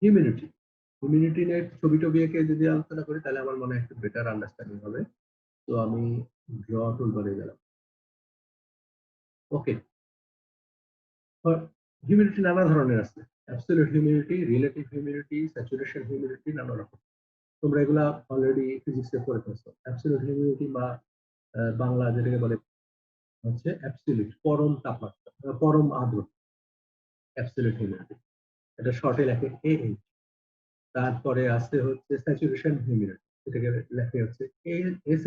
Humidity humidity নিয়ে ছবি টবি এঁকে যদি আলোচনা করি তাহলে আমার মনে হয় একটু বেটার আন্ডারস্ট্যান্ডিং হবে। তো আমি ড্র টুল বারে গেলাম। ওকে, হিউমিডিটি নানা ধরনের আছে, absolute humidity, relative humidity, saturation humidity, নানা রকম। তোমরা এগুলা অলরেডি ফিজিক্সে পড়ে ফেলছো। অ্যাবসলিউট হিউমিডিটি বা বাংলা যেটাকে বলে হচ্ছে অ্যাবসলিউট, পরম তাপমাত্রা, পরম আর্দ্রতা, অ্যাবসলিউট হিউমিডিটি। এটা শর্টে লেখে AH। তারপরে আছে হচ্ছে স্যাচুরেশন হিউমিডিটি, এটাকে লেখে হচ্ছে ASH।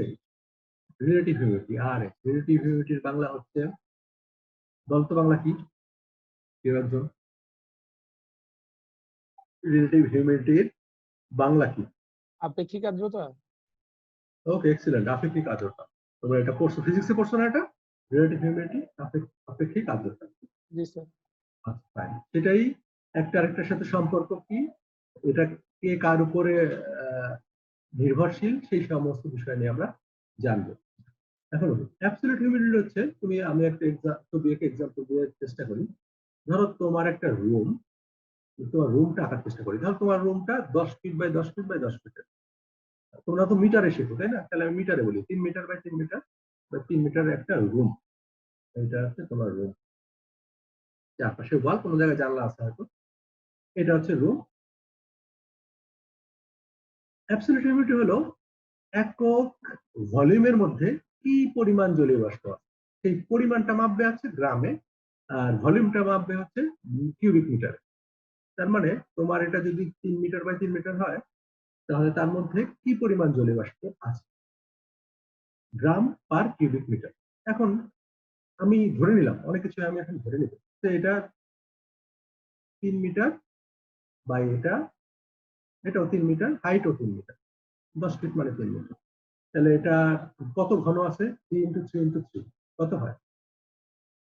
Relative humidity RH। Relative হিউমিডিটির বাংলা হচ্ছে, বলতো বাংলা কি কেউ একজন? রিলেটিভ হিউমিডিটির বাংলা কি? আপেক্ষিক আর্দ্রতা। ওকে, এক্সিলেন্ট, আপেক্ষিক আর্দ্রতা। তোমরা এটা পড়ছো, ফিজিক্সে পড়ছো না এটা? রিলেটিভ হিউমিডিটি, আপেক্ষিক আর্দ্রতা। জি স্যার। আচ্ছা, ফাইন। সেটাই একটা আরেকটার সাথে সম্পর্ক কি, এটা কে কার উপরে নির্ভরশীল, সেই সমস্ত বিষয় নিয়ে আমরা জানবো। এখন অ্যাবসলিউট হিউমিডিটি হচ্ছে, আমি একটা এক্সাম্পল দিয়ে চেষ্টা করি। ধরো তোমার একটা রুম, তোমার রুমটা আঁকার চেষ্টা করি। ধরো তোমার রুমটা 10 ফিট বাই 10 ফিট বাই 10 ফিটের। তোমরা তো মিটারে শেখো, তাই না? তাহলে আমি মিটারে বলি, 3 মিটার বাই 3 মিটার বা 3 মিটারের একটা রুম। এটা হচ্ছে তোমার রুম। চারপাশে ওয়াল, কোনো জায়গায় জানলা আছে হয়তো। এটা হচ্ছে রুম। অ্যাবসলিউট হিউমিডিটি হলো একক ভলিউমের মধ্যে কি পরিমাণ জলীয় বাষ্প আছে, সেই পরিমাণটা মাপবে হচ্ছে গ্রামে, আর ভলিউমটা মাপবে হচ্ছে কিউবিক মিটারে। তার মানে তোমার এটা যদি 3 মিটার বাই 3 মিটার হয়, তাহলে তার মধ্যে কি পরিমাণ জলীয় বাষ্প আছে, গ্রাম পার কিউবিক মিটার। এখন আমি ধরে নিলাম, অনেক কিছু আমি এখন ধরে নিব, তো এটা 3 মিটার বাই এটাও 3 মিটার, হাইটও 3 মিটার, 10 ফিট মানে 3 মিটার। তাহলে এটা কত ঘন আছে? 3 ইন্টু 3 ইন্টু 3 কত হয়?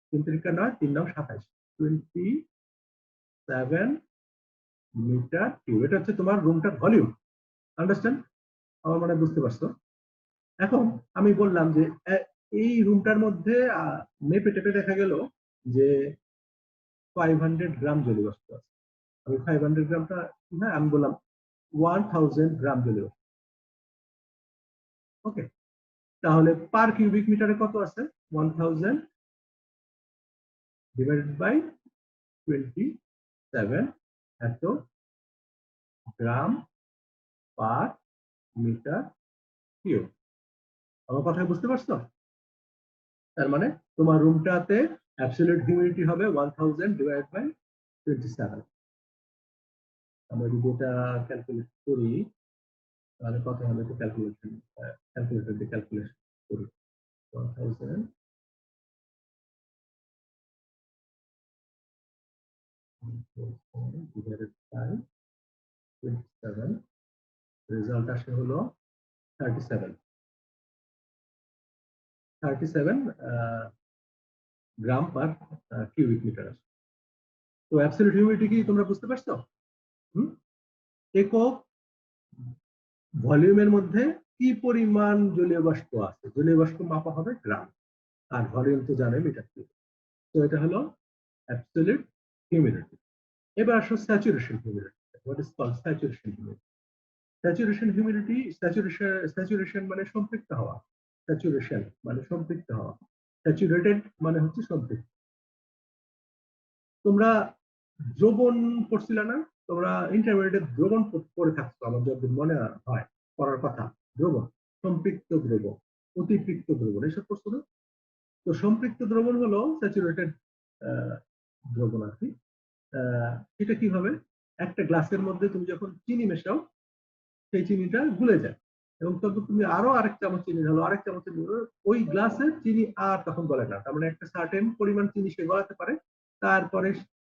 3 3 9, 3 9 27, 27 মিটার কিউব। এটা হচ্ছে তোমার রুমটার ভলিউম। আন্ডারস্ট্যান্ড? আমার মনে হয় বুঝতে পারছো। এখন আমি বললাম যে এই রুমটার মধ্যে মেপে টেপে দেখা গেল যে 500 গ্রাম জলীয় বাষ্প আছে। আমি 500 গ্রামটা না, আমি বললাম 1000 গ্রাম জলীয় বাষ্প। ওকে, তাহলে পার কিউবিক মিটারে কত আছে? 1000 ডিভাইডেড বাই 27, এত গ্রাম পার মিটার কিউব। আমার কথা বুঝতে পারছো? তার মানে তোমার রুমটাতে অ্যাবসলিউট হিউমিডিটি হবে 1000 ডিভাইডেড বাই 27। আমরা যদি এটা ক্যালকুলেট করি তাহলে কত হবে? একটু ক্যালকুলেটর দিয়ে ক্যালকুলেশন করি। 1000 ডিভাইডেড বাই 27, রেজাল্ট আসে হলো 37 গ্রাম পার কিউবিক মিটার আসে। তো অ্যাবসলিউট হিউমিডিটি কি তোমরা বুঝতে পারছো? একক ভলিউমের মধ্যে কি পরিমাণ জলীয় বাষ্প আছে, জলীয় বাষ্প মাপা হবে গ্রাম, আর ভলিউম তো জানে মিটার কিউব। তো এটা হলো অ্যাবসলিউট হিউমিডিটি। এবার আসো saturation humidity. What is called saturation humidity? Saturation মানে সম্পৃক্ত হওয়া। স্যাচুরেশন মানে সম্পৃক্ত হওয়া। স্যাচুরেটেড মানে হচ্ছে সম্পৃক্ত। তোমরা দ্রবণ পড়ছিল না? তোমরা ইন্টারমিডিয়েটে দ্রবণ পড়ে থাকছো, আমার যতদূর মনে হয় পড়ার কথা। দ্রবণ, সম্পৃক্ত দ্রবণ, অতিপৃক্ত দ্রবণ, এসব পড়ছো না? তো সম্পৃক্ত দ্রবণ হলো স্যাচুরেটেড দ্রবণ আর কি। এটা কি হবে? একটা গ্লাসের মধ্যে তুমি যখন চিনি মেশাও, সেই চিনিটা গুলে যায়, এবং তখন তুমি আরো আরেক চামচ চিনি ঢালো, আরেক চামচ চিনি ঢালো, ওই গ্লাসের চিনি আর তখন গলে না। তার মানে একটা সার্টেন পরিমাণ চিনি সে গলাতে পারে, তারপরে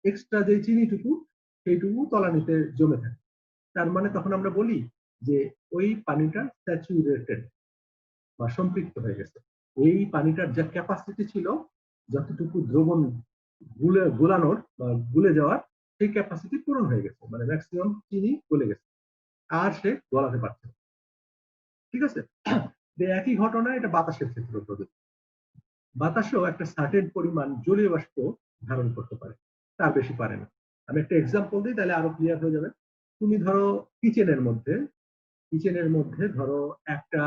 এক্সট্রা যে চিনিটুকু সেইটুকু তলানিতে জমে থাকে। তার মানে তখন আমরা বলি যে ওই পানিটা স্যাচুরেটেড বা সম্পৃক্ত হয়ে গেছে। এই পানিটার যা ক্যাপাসিটি ছিল, যতটুকু দ্রবণ গুলানোর বা গুলে যাওয়ার, সেই ক্যাপাসিটি পূরণ হয়ে গেছে, মানে ম্যাক্সিমাম চিনি গলে গেছে, আর সে গলাতে পারছে না। ঠিক আছে? একই ঘটনা এটা বাতাসের ক্ষেত্রে প্রযোজ্য। বাতাসও একটা সার্টেন পরিমাণ জলীয় বাষ্প ধারণ করতে পারে, তার বেশি পারে না। আমি একটা এক্সাম্পল দিই, তাহলে আরো ক্লিয়ার হয়ে যাবে। তুমি ধরো কিচেনের মধ্যে ধরো একটা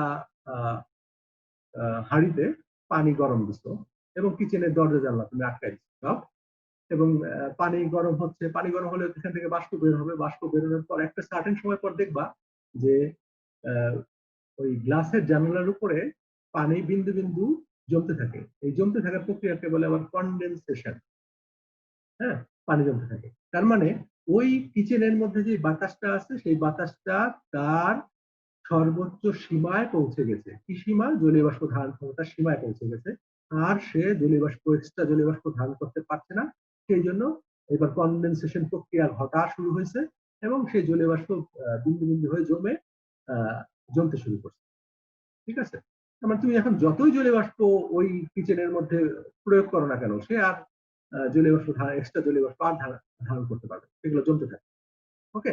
হাঁড়িতে পানি গরম দিছো এবং কিচেনের দরজা জানলা তুমি আটকাই দিচ্ছ এবং পানি গরম হলে এখান থেকে বাষ্প বের হবে, বাষ্প বেরোনোর পর একটা সার্টেন সময় পর দেখবা যে ওই গ্লাসের জানালার উপরে পানি বিন্দু বিন্দু জমতে থাকে। এই জমতে থাকার প্রক্রিয়াকে বলে আবার কনডেনসেশন। হ্যাঁ, পানি জমতে থাকে। তার মানে ওই কিচেনের মধ্যে যে বাতাসটা আছে সেই বাতাসটা তার সর্বোচ্চ সীমায় পৌঁছে গেছে। কি সীমা? জলীয় বাষ্প ধারণ ক্ষমতার সীমায় পৌঁছে গেছে। আর সে এক্সট্রা জলীয় বাষ্প ধারণ করতে পারছে না। সেই জন্য এবার কনডেনসেশন প্রক্রিয়া ঘটা শুরু হয়েছে এবং সেই জলীয় বাষ্প বিন্দু বিন্দু হয়ে জমতে শুরু করছে। ঠিক আছে? মানে তুমি এখন যতই জলীয় বাষ্প ওই কিচেনের মধ্যে প্রয়োগ করো না কেন, সে আর এক্সট্রা জলীয় বাষ্প আর ধারণ করতে পারবে, সেগুলো জমতে থাকে। ওকে,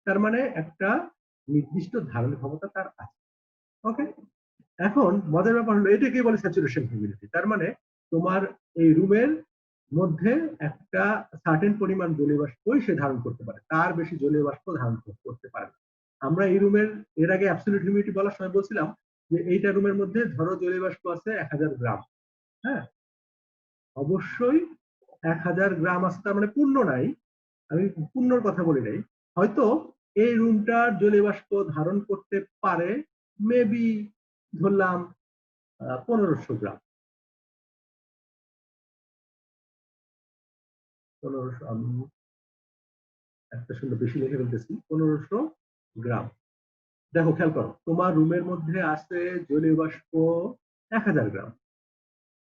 তার মানে একটা নির্দিষ্ট ধারণ ক্ষমতা তার আছে। ওকে, এখন মজার ব্যাপার হলো এটাকে বলে স্যাচুরেশন হিউমিডিটি। তার মানে তোমার এই রুমের মধ্যে একটা সার্টেন পরিমাণ জলীয় বাষ্পই সে ধারণ করতে পারে, তার বেশি জলীয় বাষ্প ধারণ করতে পারে না। আমরা এই রুমের এর আগে অ্যাবসলিউট হিউমিডিটি বলার সময় বলছিলাম যে এইটা রুমের মধ্যে ধরো জলীয় বাষ্প আছে 1000 গ্রাম। হ্যাঁ, অবশ্যই 1000 গ্রাম আছে, তার মানে পূর্ণ নাই। আমি পূর্ণর কথা বলি নাই। হয়তো এই রুমটার জলীয় বাষ্প ধারণ করতে পারে মেবি ধরলাম 1500 গ্রাম। 1500, আমি একটা শুনলে বেশি লিখে ফেলতেছি, 1500 গ্রাম। দেখো, খেয়াল করো, তোমার রুমের মধ্যে আছে জলীয় বাষ্প 1000 গ্রাম,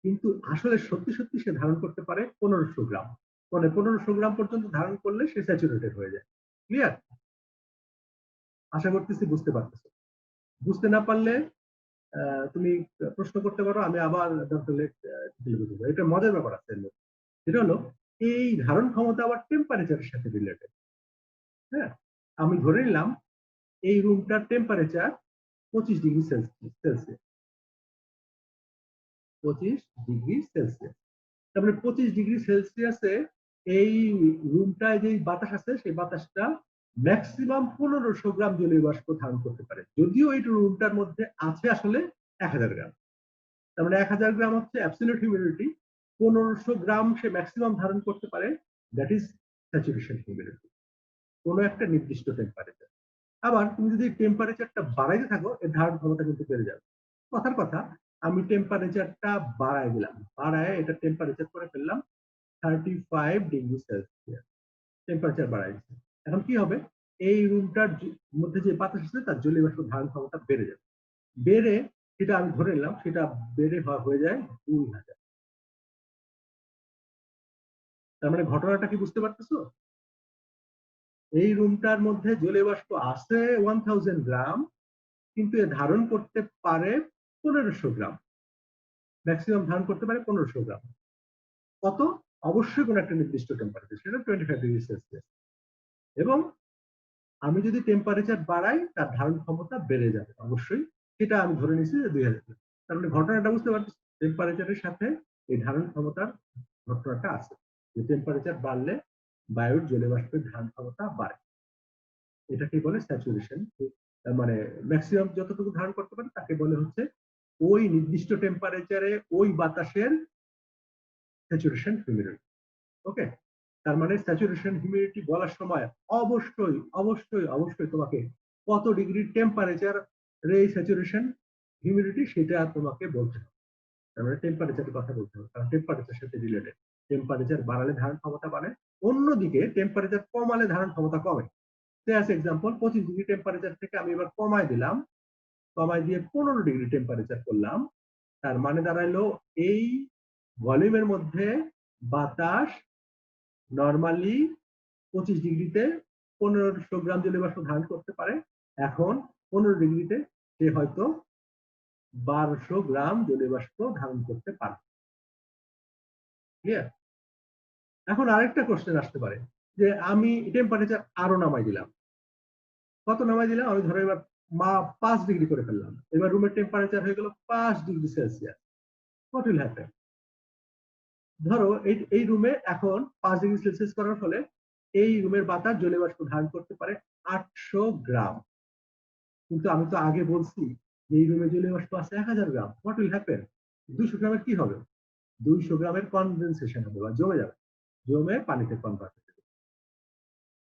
কিন্তু আসলে সত্যি সত্যি সে ধারণ করতে পারে 1500 গ্রাম। মানে 1500 গ্রাম পর্যন্ত ধারণ করলে সে স্যাচুরেটেড হয়ে যায়। ক্লিয়ার? আশা করতেছি বুঝতে পারতেছো। বুঝতে না পারলে তুমি প্রশ্ন করতে পারো, আমি আবার বুঝবো। এটা মজার ব্যাপার আছে এর মধ্যে। এটা হলো এই ধারণ ক্ষমতা আবার টেম্পারেচারের সাথে রিলেটেড। হ্যাঁ, আমি ধরে নিলাম এই রুমটার temperature 25 degree Celsius. 25 degree Celsius. তারপরে 25 ডিগ্রি সেলসিয়াসে এই রুমটায় যে বাতাস আছে সেই বাতাসটা ম্যাক্সিমাম 1500 গ্রাম জলীয় বাষ্প ধারণ করতে পারে, যদিও এই রুমটার মধ্যে আছে আসলে 1000 গ্রাম। তার মানে 1000 গ্রাম হচ্ছে অ্যাবসলিউট হিউমিডিটি, 1500 গ্রাম সে ম্যাক্সিমাম ধারণ করতে পারে, দ্যাট ইজ স্যাচুরেশন হিউমিডিটি, কোনো একটা নির্দিষ্ট টেম্পারেচার। আবার তুমি যদি টেম্পারেচারটা বাড়াইতে থাকো, এর ধারণ ক্ষমতা কিন্তু বেড়ে যাবে। কথার কথা, আমি টেম্পারেচারটা বাড়ায় দিলাম, বাড়ায় এটা টেম্পারেচার করে ফেললাম 35 ডিগ্রি সেলসিয়াস। টেম্পারেচার বাড়াই দিচ্ছি। এখন কি হবে? এই রুমটার মধ্যে যে বাতাস আছে তার জলীয় বাষ্প ধারণ ক্ষমতা বেড়ে যাবে। বেড়ে, সেটা আমি ধরে নিলাম, সেটা বেড়ে হয়ে যায় 2000। তার মানে ঘটনাটা কি বুঝতে পারতেছো? এই রুমটার মধ্যে জলীয় বাষ্প আছে 1000 গ্রাম, কিন্তু এ ধারণ করতে পারে 1500 গ্রাম। ম্যাক্সিমাম ধারণ করতে পারে 1500 গ্রাম। কত? অবশ্যই কোন একটা নির্দিষ্ট টেম্পারেচার, সেটা 25 ডিগ্রি সেলসিয়াস। এবং আমি যদি টেম্পারেচার বাড়াই, তার ধারণ ক্ষমতা বেড়ে যাবে অবশ্যই। সেটা আমি ধরে নিচ্ছি যে 2000। তার মানে ঘটনাটা বুঝতে পারছি, টেম্পারেচারের সাথে এই ধারণ ক্ষমতার ঘটনাটা আছে, যে টেম্পারেচার বাড়লে বায়ুর জলীয় বাষ্পের ধারণ ক্ষমতা বাড়ে। এটাকে বলে স্যাচুরেশন। মানে ম্যাক্সিমাম যতটুকু ধারণ করতে পারে তাকে বলে হচ্ছে ওই নির্দিষ্ট টেম্পারেচারে ওই বাতাসের স্যাচুরেশন হিউমিডিটি। ওকে, তার মানে স্যাচুরেশন হিউমিডিটি বলার সময় অবশ্যই অবশ্যই অবশ্যই তোমাকে কত ডিগ্রি টেম্পারেচার এই স্যাচুরেশন হিউমিডিটি সেটা তোমাকে বলতে হবে। তার মানে টেম্পারেচারের কথা বলতে হবে, কারণ টেম্পারেচারের সাথে রিলেটেড। টেম্পারেচার বাড়ালে ধারণ ক্ষমতা বাড়ে, অন্যদিকে টেম্পারেচার কমালে ধারণ ক্ষমতা কমে। অ্যাজ এক্সাম্পল, 25 ডিগ্রি টেম্পারেচার থেকে আমি এবার কমায় দিলাম, কমায় দিয়ে 15 ডিগ্রি টেম্পারেচার করলাম। তার মানে দাঁড়াইলো এই ভলিউমের মধ্যে বাতাস নরমালি 25 ডিগ্রিতে 1500 গ্রাম জলীয় বাষ্প ধারণ করতে পারে। এখন 15 ডিগ্রিতে সে হয়তো 1200 গ্রাম জলীয় বাষ্প ধারণ করতে পারে। ক্লিয়ার? এখন আরেকটা কোশ্চেন আসতে পারে যে আমি টেম্পারেচার আরো নামাই দিলাম। কত নামাই দিলাম? আমি ধরো এবার 5 ডিগ্রি করে ফেললাম। এবার রুমের টেম্পারেচার হয়ে গেল 5 degree Celsius. What will happen? ধরো এই রুমে এখন 5 ডিগ্রি সেলসিয়াস করার ফলে এই রুমের বাতাস জলীয় বাষ্প ধারণ করতে পারে 100 গ্রাম, কিন্তু আমি তো আগে বলছি যে এই রুমে জলীয় বাষ্প আছে 1000 গ্রাম। What will happen? 200 গ্রামের কি হবে? 200 গ্রামের কনডেনসেশন হবে বা জমে যাবে, জমে পানিতে কনভার্ট হবে।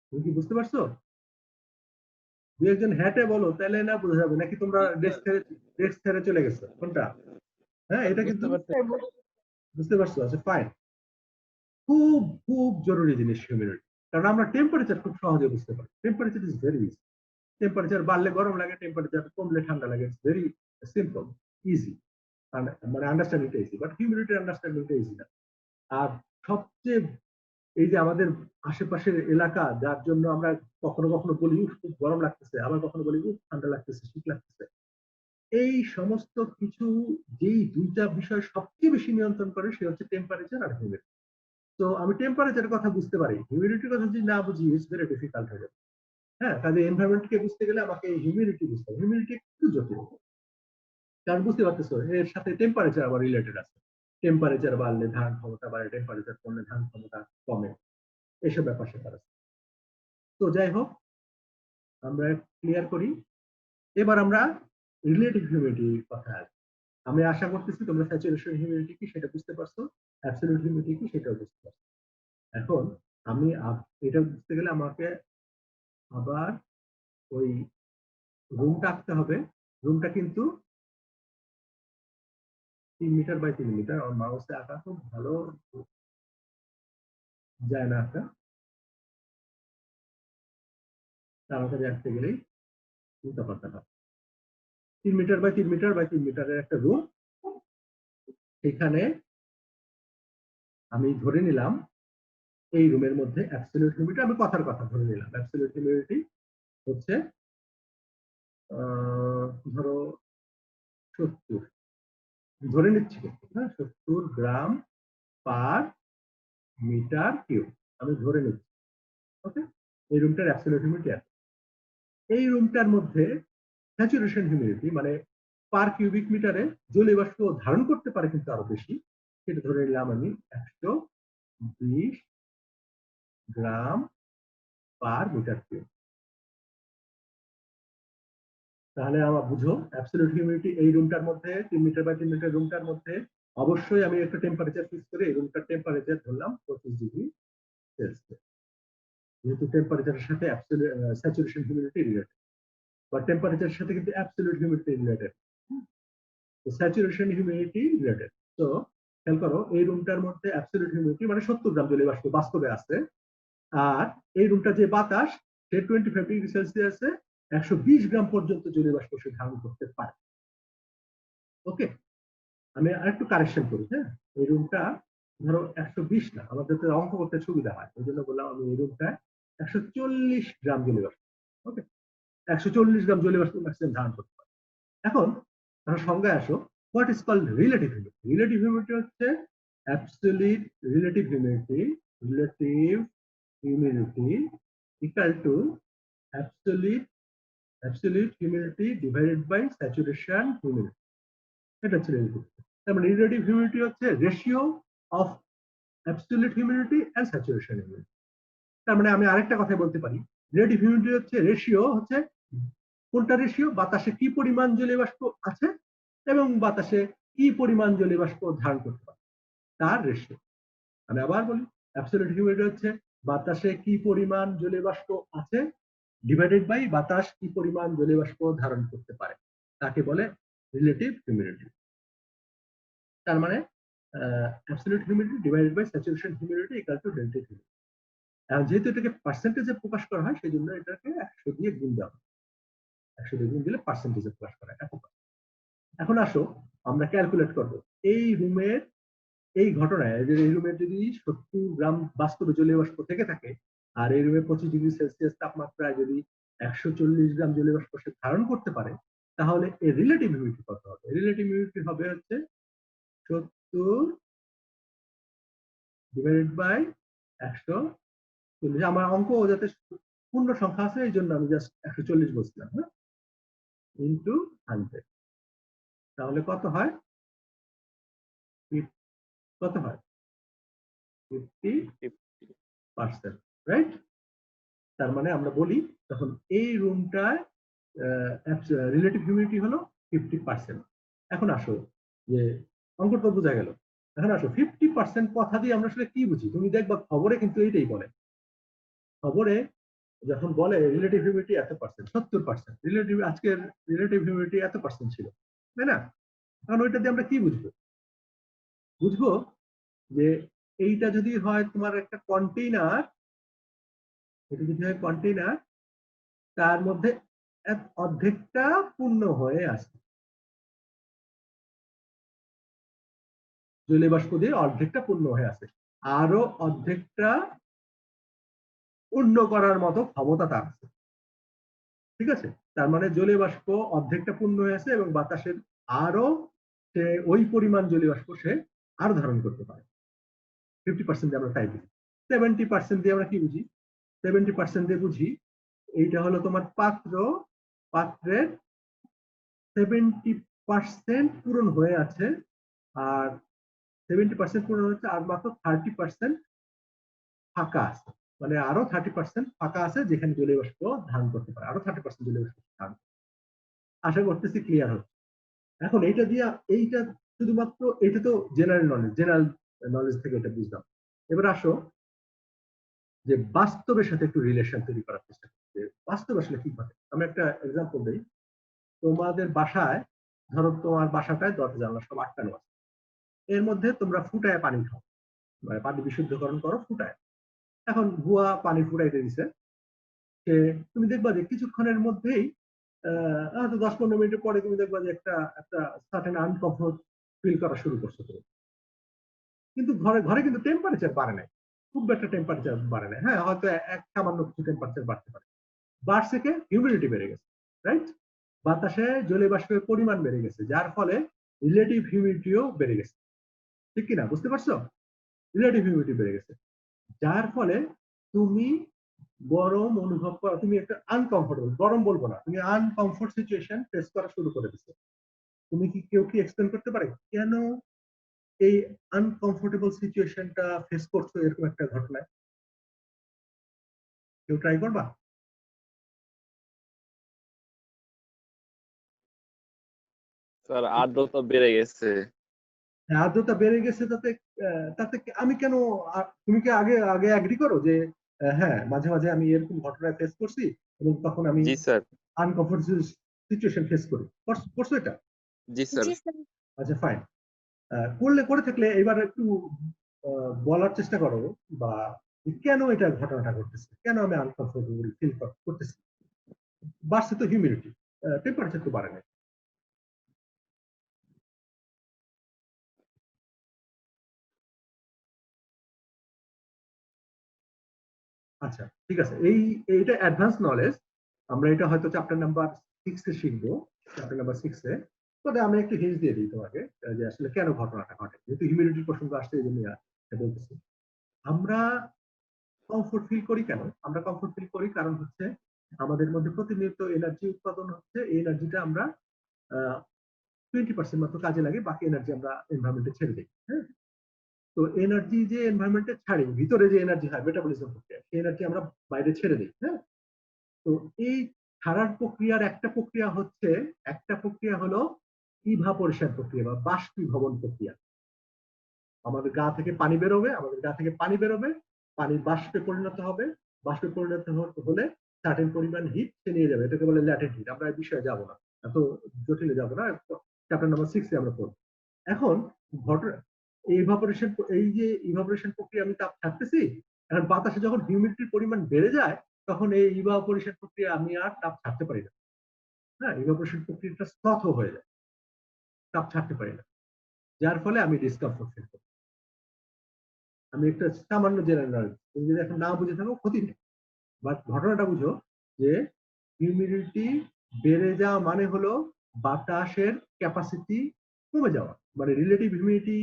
তুমি কি বুঝতে পারছো? দু একজন হ্যাটে বলো, তাহলে না বোঝা যাবে, নাকি তোমরা ডেস্ক ছেড়ে চলে গেছো? কোনটা? হ্যাঁ, এটা কিন্তু বুঝতে পারছি। বুঝতে পারছো? আচ্ছা, ফাইন। খুব খুব জরুরি জিনিস হিউমিডিটি, কারণ আমরা টেম্পারেচার খুব সহজে বুঝতে পারি। Temperature is very easy. Temperature বাড়লে গরম লাগে, টেম্পারেচার কমলে ঠান্ডা লাগে। ইটস ভেরি সিম্পল, ইজি, মানে আন্ডারস্ট্যান্ডিংটা ইজি। বাট হিউমিডিটি আন্ডারস্ট্যান্ডিংটা ইজি না। আর সবচেয়ে এই যে আমাদের আশেপাশের এলাকা, যার জন্য আমরা কখনো কখনো বলি উফ খুব গরম লাগতেছে, আবার কখনো বলি উফ ঠান্ডা লাগতেছে, শীত লাগতেছে। এই সমস্ত কিছু যেই দুইটা বিষয় সবচেয়ে বেশি নিয়ন্ত্রণ করে, সে হচ্ছে টেম্পারেচার আর হিউমিডিটি। তো আমি টেম্পারেচারের কথা বুঝতে পারি, হিউমিডিটির কথা যদি না বুঝি ইটস ভেরি ডিফিকাল্ট হয়ে যাবে। হ্যাঁ, কাজে এনভায়রনমেন্টকে বুঝতে গেলে আমাকে হিউমিডিটি বুঝতে হবে। হিউমিডিটি একটু জটিল, কারণ বুঝতে পারতেছো এর সাথে টেম্পারেচার আবার রিলেটেড আছে। টেম্পারেচার বাড়লে ধারণ ক্ষমতা বাড়ে, টেম্পারেচার কমলে ধারণ ক্ষমতা কমে, এসব ব্যাপার স্যাপার আছে। তো যাই হোক, আমরা ক্লিয়ার করি। এবার আমরা রিলেটিভ হিউমিডিটির কথা আসি। আমি আশা করতেছি তোমরা স্যাচুরেশন হিউমিডিটি কি সেটা বুঝতে পারছো, অ্যাবসলিউট হিউমিডিটি কি সেটাও বুঝতে পারছো। এখন আমি এটা বুঝতে গেলে আমাকে আবার ওই রুমটা আঁকতে হবে। রুমটা কিন্তু 3 মিটার বাই 3 মিটার। আমার মাউসে আঁকা খুব ভালো যায় না আঁকা, তাড়াতাড়ি আঁকতে গেলেই উল্টা পাল্টা হয়। 3 মিটার বাই 3 মিটার বাই 3 মিটারের একটা রুম। সেখানে আমি ধরে নিলাম এই রুমের মধ্যে অ্যাবসলিউট হিউমিডিটি, আমি কথার কথা ধরে নিলাম অ্যাবসলিউট হিউমিডিটি হচ্ছে ধরো 70, ধরে নিচ্ছি কিন্তু, হ্যাঁ, 70 গ্রাম পার মিটার কিউব আমি ধরে নিচ্ছি। ওকে, এই রুমটার অ্যাবসলিউট হিউমিডিটি আছে। এই রুমটার মধ্যে স্যাচুরেশন হিউমিডিটি মানে পার কিউবিক মিটারে জলীয় বাষ্প ধারণ করতে পারে কিন্তু আরো বেশি, সেটা ধরে নিলাম আমি 120 গ্রাম পার মিটার কিউব। তাহলে আমার বুঝো অ্যাবসলিউট হিউমিডিটি এই রুমটার মধ্যে 3 মিটার বাই 3 মিটার রুমটার মধ্যে অবশ্যই আমি একটা টেম্পারেচার ফিক্স করে এই রুমটার টেম্পারেচার ধরলাম 25 ডিগ্রি সেলসিয়াস, যেহেতু টেম্পারেচারের সাথে স্যাচুরেশন হিউমিডিটি রিলেটেড, বা টেম্পারেচারের সাথে কিন্তু absolute humidity related, saturation humidity related. তো খেয়াল করো, এই রুমটার মধ্যে অ্যাবসলিউট হিউমিডিটি মানে 70 গ্রাম জলীয় বাষ্প বাস্তবে আছে। আর এই রুমটা যে বাতাস, সে 25 ডিগ্রি সেলসিয়াসে 120 গ্রাম পর্যন্ত জলীয় বাষ্প সে ধারণ করতে পারে। ওকে, আমি আরেকটু কারেকশন করি। হ্যাঁ, এই রুমটা ধরো 120 না, আমাদের তো অঙ্ক করতে সুবিধা হয়, ওই জন্য বললাম আমি এই রুমটা 140 গ্রাম জলীয় বাষ্প। ওকে, 140 গ্রাম জলীয় বাষ্প ম্যাক্সিমাম ধারণ করতে পারে। এখন আমরা সংজ্ঞায় আসো, what is called relative humidity. Relative humidity হচ্ছে absolute relative humidity, relative humidity equal to absolute humidity divided by saturation humidity. এটা হচ্ছে রিলেটিভ। তার মানে রিলেটিভ হিউমিডিটি হচ্ছে ratio of absolute humidity and saturation humidity. তার মানে আমি আরেকটা কথা বলতে পারি, রিলেটিভ হিউমিডিটি হচ্ছে রেশিও, হচ্ছে কোনটা রেশিও, বাতাসে কি পরিমাণ জলীয় বাষ্প আছে এবং বাতাসে কি পরিমাণ জলীয় বাষ্প ধারণ করতে পারে, তার রেশিও। আমি আবার বলি, অ্যাবসলিউট হিউমিডিটি হচ্ছে বাতাসে কি পরিমাণ জলীয় বাষ্প আছে ডিভাইডেড বাই বাতাস কি পরিমাণ জলীয় বাষ্প ধারণ করতে পারে, তাকে বলে রিলেটিভ হিউমিডিটি। তার মানে absolute humidity divided by saturation humidity equal to relative humidity. যেহেতু এটাকে পার্সেন্টেজে প্রকাশ করা হয়, সেই জন্য এটাকে 100 দিয়ে গুণ দেওয়া হয়। 100 দিয়ে গুণ দিলে পার্সেন্টেজে প্রকাশ করা হয়। এখন আসো আমরা ক্যালকুলেট করব এই রুমের এই ঘটনায়, এই রুমের যদি 70 গ্রাম বাস্তবে জলীয় বাষ্প থেকে থাকে, আর এই রুমে 25 ডিগ্রি সেলসিয়াস তাপমাত্রায় যদি 140 গ্রাম জলীয় বাষ্প সে ধারণ করতে পারে, তাহলে এর রিলেটিভ হিউমিডিটি কত হবে? রিলেটিভ হিউমিডিটি হবে হচ্ছে 70 ডিভাইডেড বাই 140। আমার অঙ্ক যাতে পূর্ণ সংখ্যা আছে এই জন্য আমি জাস্ট 140 বলছিলাম, হ্যাঁ, ইন্টু 100। তাহলে কত হয়? কত হয়? 50%, রাইট? তার মানে আমরা বলি তখন এই রুমটায় রিলেটিভ হিউমিডিটি হলো 50%। এখন আসো যে অঙ্ক তো বোঝা গেল। এখন আসো 50% কথা দিয়ে আমরা আসলে কি বুঝি? তুমি দেখবা খবরে কিন্তু এইটাই বলে। খবরে যখন বলে রিলেটিভ হিউমিডিটি এত পার্সেন্ট, 70%, রিলেটিভ আজকের রিলেটিভ হিউমিডিটি এত পার্সেন্ট ছিল, তাই না? এখন ওইটা দিয়ে আমরা কি বুঝবো? বুঝবো যে এইটা যদি হয় তোমার একটা কন্টেইনার, এটা যদি হয় কন্টেইনার, তার মধ্যে অর্ধেকটা পূর্ণ হয়ে আসে, জলীয় বাষ্প দিয়ে অর্ধেকটা পূর্ণ হয়ে আছে, আরো অর্ধেকটা পূর্ণ করার মতো ক্ষমতা তার আছে। ঠিক আছে, তার মানে জলীয় বাষ্প অর্ধেকটা পূর্ণ হয়ে আছে এবং বাতাসের আরো সে ওই পরিমাণ জলীয় বাষ্প সে আরো ধারণ করতে পারে। 50% দিয়ে আমরা তাই বুঝি। 70% দিয়ে আমরা কি বুঝি? 70% দিয়ে বুঝি এইটা হলো তোমার পাত্র, পাত্রের 70% পূরণ হয়ে আছে, আর 70% পূরণ হচ্ছে, আর মাত্র 30% ফাঁকা আছে। মানে আরো 30% ফাঁকা আছে যেখানে জলীয় বাষ্প ধারণ করতে পারে, আরো 30% জলীয় বাষ্প ধারণ। আশা করতেছি ক্লিয়ার হচ্ছে। এখন এইটা দিয়ে এইটা শুধুমাত্র এটা তো জেনারেল নলেজ, জেনারেল নলেজ থেকে এটা বুঝলাম। এবার আসো যে বাস্তবের সাথে একটু রিলেশন তৈরি করার চেষ্টা করছি। বাস্তব আসলে কি ঘটে? আমি একটা এক্সাম্পল দিই। তোমাদের বাসায়, ধরো তোমার বাসাটায় দরজা জানলা সব আটকানো আছে, এর মধ্যে তোমরা ফুটায় পানি খাও, মানে পানি বিশুদ্ধকরণ করো ফুটায়। এখন ভুয়া পানি ফুটাইতে দিছে, সে তুমি দেখবা যে কিছুক্ষণের মধ্যেই হয়তো 10-15 মিনিটের পরে তুমি দেখবা যে একটা একটা সার্টেন আনকমফোর্ট ফিল করা শুরু করছো তুমি। কিন্তু ঘরে ঘরে কিন্তু টেম্পারেচার বাড়ে নাই, খুব একটা টেম্পারেচার বাড়ে নাই। হ্যাঁ, হয়তো এক সামান্য কিছু টেম্পারেচার বাড়তে পারে। বাড়ছে কে? হিউমিডিটি বেড়ে গেছে, রাইট? বাতাসে জলীয় বাষ্পের পরিমাণ বেড়ে গেছে, যার ফলে রিলেটিভ হিউমিডিটিও বেড়ে গেছে। ঠিক কিনা? বুঝতে পারছো? রিলেটিভ হিউমিডিটি বেড়ে গেছে, যার ফলে তুমি গরম অনুভব করো, তুমি একটা আনকমফোর্টেবল, গরম বলবো না, তুমি আনকমফোর্ট সিচুয়েশন ফেস করা শুরু করে দিচ্ছ। তুমি কি, কেউ কি এক্সপ্লেন করতে পারে কেন এই আনকমফোর্টেবল সিচুয়েশনটা ফেস করছো এরকম একটা ঘটনায়? কেউ ট্রাই করবা? স্যার আর্দ্রতা বেড়ে গেছে। হ্যাঁ, আর্দ্রতা বেড়ে গেছে, তাতে তাতে আমি কেন, তুমি কি আগে আগে এগ্রি করো যে হ্যাঁ মাঝে মাঝে আমি এরকম ঘটনা ফেস করছি এবং তখন আমি জি স্যার। আনকমফোর্টেবল সিচুয়েশন ফেস করি, করছো এটা? জি স্যার। আচ্ছা ফাইন। করলে, করে থাকলে এবার একটু বলার চেষ্টা করো, বা কেন এটা ঘটনাটা ঘটতেছে, কেন আমি আনকমফোর্টেবল ফিল করতেছি? বাড়ছে তো হিউমিডিটি, টেম্পারেচার তো বাড়ে না। আচ্ছা ঠিক আছে, এইটা অ্যাডভান্স নলেজ, আমরা এটা হয়তো চ্যাপ্টার নাম্বার 6 এ শিখবো, চ্যাপ্টার নাম্বার 6 এ। তবে আমি একটু হিন্ট দিয়ে দিই তোমাকে যে আসলে কেন ঘটনাটা ঘটে, যেহেতু হিউমিডিটির প্রসঙ্গ আসছে এই জন্য বলতেছি। আমরা কমফোর্ট ফিল করি কেন? আমরা কমফোর্ট ফিল করি কারণ হচ্ছে আমাদের মধ্যে প্রতিনিয়ত এনার্জি উৎপাদন হচ্ছে, এই এনার্জিটা আমরা 20% মাত্র কাজে লাগে, বাকি এনার্জি আমরা এনভায়রনমেন্টে ছেড়ে দিই। হ্যাঁ, তো এনার্জি যে এনভায়রনমেন্টে ছাড়ি, ভিতরে যে এনার্জি হয় মেটাবলিজম প্রক্রিয়া, সেই এনার্জি আমরা বাইরে ছেড়ে দিই। হ্যাঁ, তো এই ছাড়ার প্রক্রিয়ার একটা প্রক্রিয়া হলো ইভাপোরেশন প্রক্রিয়া বা বাষ্পীভবন প্রক্রিয়া। আমাদের গা থেকে পানি বেরোবে, পানি বাষ্পে পরিণত হবে, বাষ্পে পরিণত হলে সার্টেন পরিমাণ হিট সে নিয়ে যাবে, এটাকে বলে ল্যাটেন্ট হিট। আমরা এই বিষয়ে যাব না, এত জটিলে যাব না, চ্যাপ্টার নাম্বার 6 এ আমরা পড়ব। এখন ঘটনা ইভাপোরেশন, এই যে ইভাপোরেশন প্রক্রিয়া, আমি তাপ ছাড়তেছি, এখন বাতাসে যখন হিউমিডিটির পরিমাণ বেড়ে যায় তখন এই ইভাপোরেশন প্রক্রিয়া আমি আর তাপ ছাড়তে পারি না। হ্যাঁ, ইভাপোরেশন প্রক্রিয়াটা স্তব্ধ হয়ে যায়, তাপ ছাড়তে পারি না, যার ফলে আমি ডিসকমফোর্ট ফিল করি। আমি একটা সামান্য জেনারেল নলেজ, তুমি যদি এখন না বুঝে থাকো ক্ষতি নেই, বাট ঘটনাটা বুঝো যে হিউমিডিটি বেড়ে যাওয়া মানে হলো বাতাসের ক্যাপাসিটি কমে যাওয়া, মানে রিলেটিভ হিউমিডিটি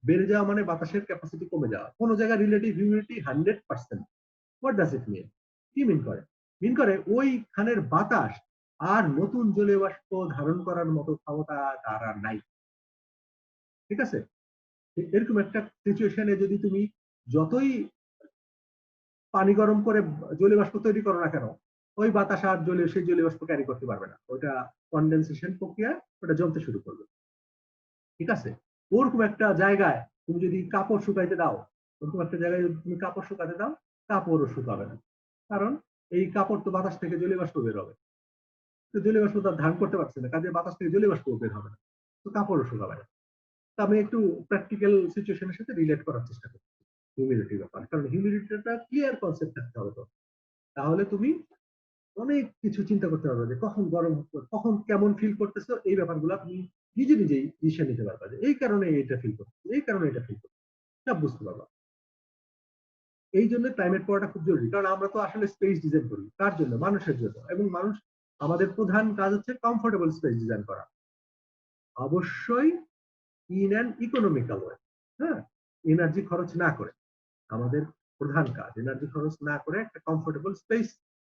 বেড়ে যাওয়া মানে বাতাসের ক্যাপাসিটি কমে যাওয়া। কোন জায়গায় relative humidity 100%, what does it mean? কি মিন করে? মিন করে ওইখানের বাতাস আর নতুন জলীয় বাষ্প ধারণ করার মতো ক্ষমতা তার আর নাই। ঠিক আছে, এরকম একটা সিচুয়েশনে যদি তুমি যতই পানি গরম করে জলীয় বাষ্প তৈরি করো না কেন, ওই বাতাস আর সেই জলীয় বাষ্প ক্যারি করতে পারবে না, ওটা কনডেনসেশন প্রক্রিয়া, ওটা জমতে শুরু করবে। ঠিক আছে, ওরকম একটা জায়গায় তুমি যদি কাপড় শুকাইতে দাও, ওরকম একটা জায়গায় যদি তুমি কাপড় শুকাতে দাও, কাপড়ও শুকাবে না, কারণ এই কাপড় তো বাতাস থেকে জলীয় বাষ্প বের হবে, তো জলীয় বাষ্প তার ধারণ করতে পারছে না, কাজে বাতাস থেকে জলীয় বাষ্প বের হবে না, তো কাপড়ও শুকাবে না। তো আমি একটু প্র্যাকটিক্যাল সিচুয়েশনের সাথে রিলেট করার চেষ্টা করছি হিউমিডিটির ব্যাপারে, কারণ হিউমিডিটিটা ক্লিয়ার কনসেপ্ট থাকতে হবে। তো তাহলে তুমি অনেক কিছু চিন্তা করতে পারবে যে কখন গরম হচ্ছে, কখন কেমন ফিল করতেছো, এই ব্যাপারগুলো তুমি নিজে নিজেই ডিসিশন নিতে পারবে যে এই কারণে এটা ফিল করছে, এই কারণে এটা ফিল করছে, সব বুঝতে পারবা। এই জন্য ক্লাইমেট পড়াটা খুব জরুরি, কারণ আমরা তো আসলে স্পেস ডিজাইন করি কার জন্য? মানুষের জন্য, এবং মানুষ আমাদের প্রধান কাজ হচ্ছে কমফোর্টেবল স্পেস ডিজাইন করা, অবশ্যই ইন অ্যান ইকোনমিক্যাল ওয়ে। হ্যাঁ, এনার্জি খরচ না করে, আমাদের প্রধান কাজ এনার্জি খরচ না করে একটা কমফোর্টেবল স্পেস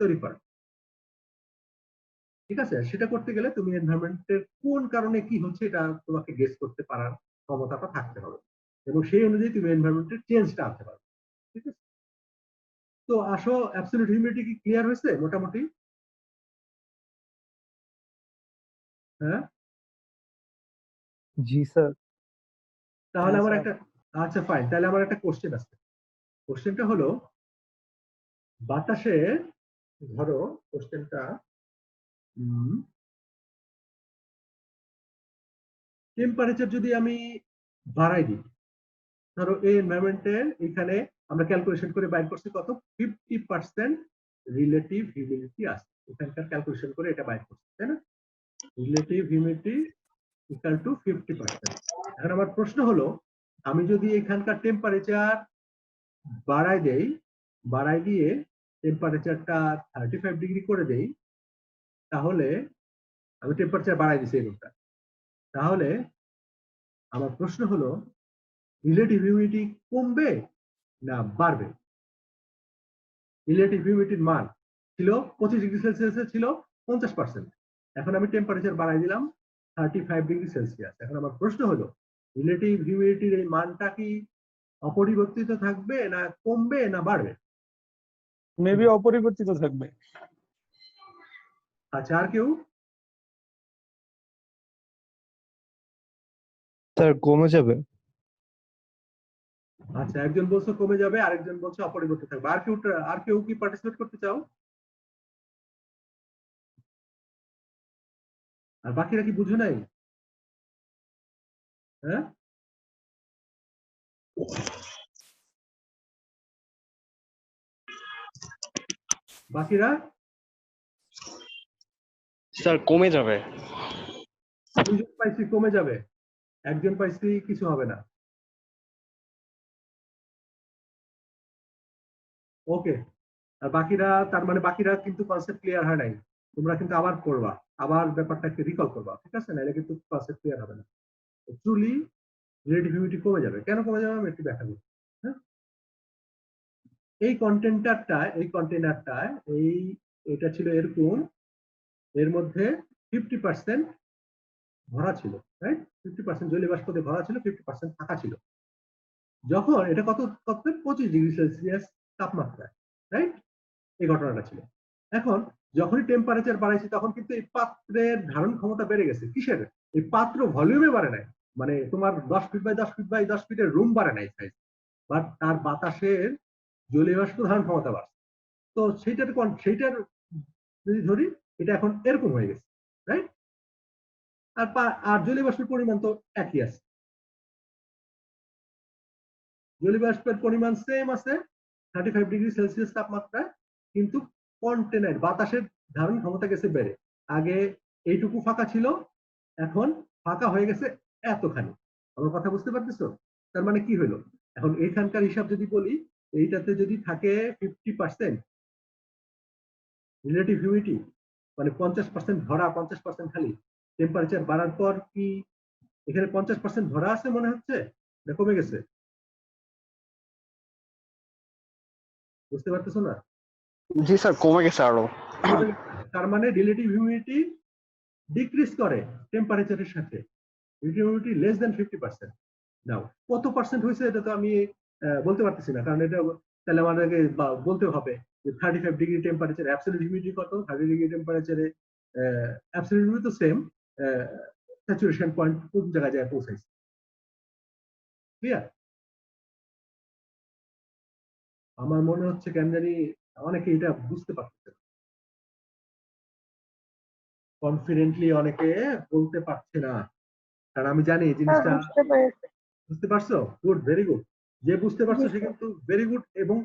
তৈরি করা। ঠিক আছে, সেটা করতে গেলে তুমি এনভায়রনমেন্টের কোন কারণে কি হচ্ছে এটা তোমাকে গেস করতে পারার ক্ষমতাটা থাকতে হবে, এবং সেই অনুযায়ী তুমি এনভায়রনমেন্টের চেঞ্জটা আনতে পারবে। ঠিক আছে, তো আসো, অ্যাবসলিউট হিউমিডিটি কি ক্লিয়ার হয়েছে মোটামুটি? হ্যাঁ, জি স্যার। তাহলে হ্যাঁ, আমার স্যার। একটা, আচ্ছা ফাইন, তাহলে আমার একটা কোশ্চেন আছে। কোশ্চেনটা হলো, বাতাসে, ধরো কোশ্চেনটা, টেম্পারেচার যদি আমি বাড়াই দিই, ধরো এই এনভায়রনমেন্টের এখানে আমরা ক্যালকুলেশন করে বাইর করছি কত, 50% রিলেটিভ হিউমিডিটি আছে, এখানকার ক্যালকুলেশন করে এটা বাইর করছি, তাই না? Relative humidity equal two 50%। এখন আমার প্রশ্ন হলো, আমি যদি এখানকার টেম্পারেচার বাড়াই দেই, বাড়াই দিয়ে টেম্পারেচারটা 35 ডিগ্রি করে দেই, তাহলে আমি টেম্পারেচার বাড়াই দিছি এরকমটা, তাহলে আমার প্রশ্ন হলো রিলেটিভ হিউমিডিটি কমবে না বাড়বে? রিলেটিভ হিউমিডিটির মান ছিল 25 ডিগ্রি সেলসিয়াসে ছিল 50%, এখন আমি টেম্পারেচার বাড়াই দিলাম 35 ডিগ্রি সেলসিয়াস। এখন আমার প্রশ্ন হলো রিলেটিভ হিউমিডিটির এই মানটা কি অপরিবর্তিত থাকবে না কমবে না বাড়বে? মেবি অপরিবর্তিত থাকবে। আচ্ছা, আর কেউ? স্যার কমে যাবে। আচ্ছা, একজন বলছে কমে যাবে, আরেকজন বলছে অপরিবর্তিত থাকবে। আর কেউ কি পার্টিসিপেট করতে চাও? আর বাকিরা কি বুঝে নাই? হ্যাঁ, বাকিরা? স্যার কমে যাবে। দুজন পাইছি কমে যাবে, একজন পাইছি কিছু হবে না। ওকে, আর বাকিরা, তার মানে বাকিরা কিন্তু কনসেপ্ট ক্লিয়ার হয় নাই, তোমরা কিন্তু আবার করবা, আবার ব্যাপারটাকে রিকল করবা, ঠিক আছে? নাহলে কিন্তু কনসেপ্ট ক্লিয়ার হবে না। ট্রুলি রিলেটিভ হিউমিডিটি কমে যাবে, কেন কমে যাবে আমি একটু ব্যাখ্যা করছি। হ্যাঁ, এই কন্টেনারটায় এটা ছিল এরকম, এর মধ্যে 50% ভরা ছিল, রাইট? 50% জলীয় বাষ্প দিয়ে ভরা ছিল, 50% ফাঁকা ছিল। যখন এটা কত কত 25 ডিগ্রি সেলসিয়াস তাপমাত্রায়, রাইট? এই ঘটনাটা ছিল। এখন যখনই টেম্পারেচার বাড়াইছি তখন কিন্তু এই পাত্রের ধারণ ক্ষমতা বেড়ে গেছে। কিসের? এই পাত্র ভলিউমে বাড়ে নাই, মানে তোমার 10 ফিট বাই 10 ফিট বাই 10 ফিটের রুম বাড়ে নাই সাইজ, বাট তার বাতাসের জলীয় বাষ্প ধারণ ক্ষমতা বাড়ছে। তো সেইটার যদি ধরি, এটা এখন এরকম হয়ে গেছে, রাইট? আর জলীয় বাষ্পের পরিমাণ তো একই আছে, জলীয় বাষ্পের পরিমাণ সেম আছে 35 ডিগ্রি সেলসিয়াস তাপমাত্রায়, কিন্তু কন্টেনার বাতাসের ধারণ ক্ষমতা গেছে বেড়ে। আগে এইটুকু ফাঁকা ছিল, এখন ফাঁকা হয়ে গেছে এতখানি। আমার কথা বুঝতে পারতেছো? তার মানে কি হলো, এখন এইখানকার হিসাব যদি বলি, এইটাতে যদি থাকে 50% রিলেটিভ হিউমিডিটি, মানে 50% ভরা 50% খালি, টেম্পারেচার বাড়ার পর কি এখানে 50% ভরা আছে মনে হচ্ছে না কমে গেছে? বুঝতে পারতেছো না? জি স্যার কমে গেছে আরো। তার মানে রিলেটিভ হিউমিডিটি ডিক্রিজ করে টেম্পারেচারের সাথে, রিলেটিভ হিউমিডিটি লেস দেন 50%। নাও কত পার্সেন্ট হয়েছে এটা তো আমি বলতে পারতেছি না, কারণ এটা তাহলে আমাদেরকে বলতে হবে যে 35 ডিগ্রি টেম্পারেচার অ্যাবসলিউট হিউমিডিটি কত, 30 ডিগ্রি টেম্পারেচারে অ্যাবসলিউট হিউমিডিটি তো সেম, স্যাচুরেশন পয়েন্ট কোন জায়গায় যায় পৌঁছাইছে। ক্লিয়ার? আমার মনে হচ্ছে কেন জানি অনেকে এটা বুঝতে পারছে না, কনফিডেন্টলি অনেকে বলতে পারছে না, কারণ আমি জানি এই জিনিসটা। বুঝতে পেরেছি। বুঝতে পারছো? Good, very good. যে বুঝতে পারছো জি, সে স্যার। কিন্তু ভেরি গুড। এবং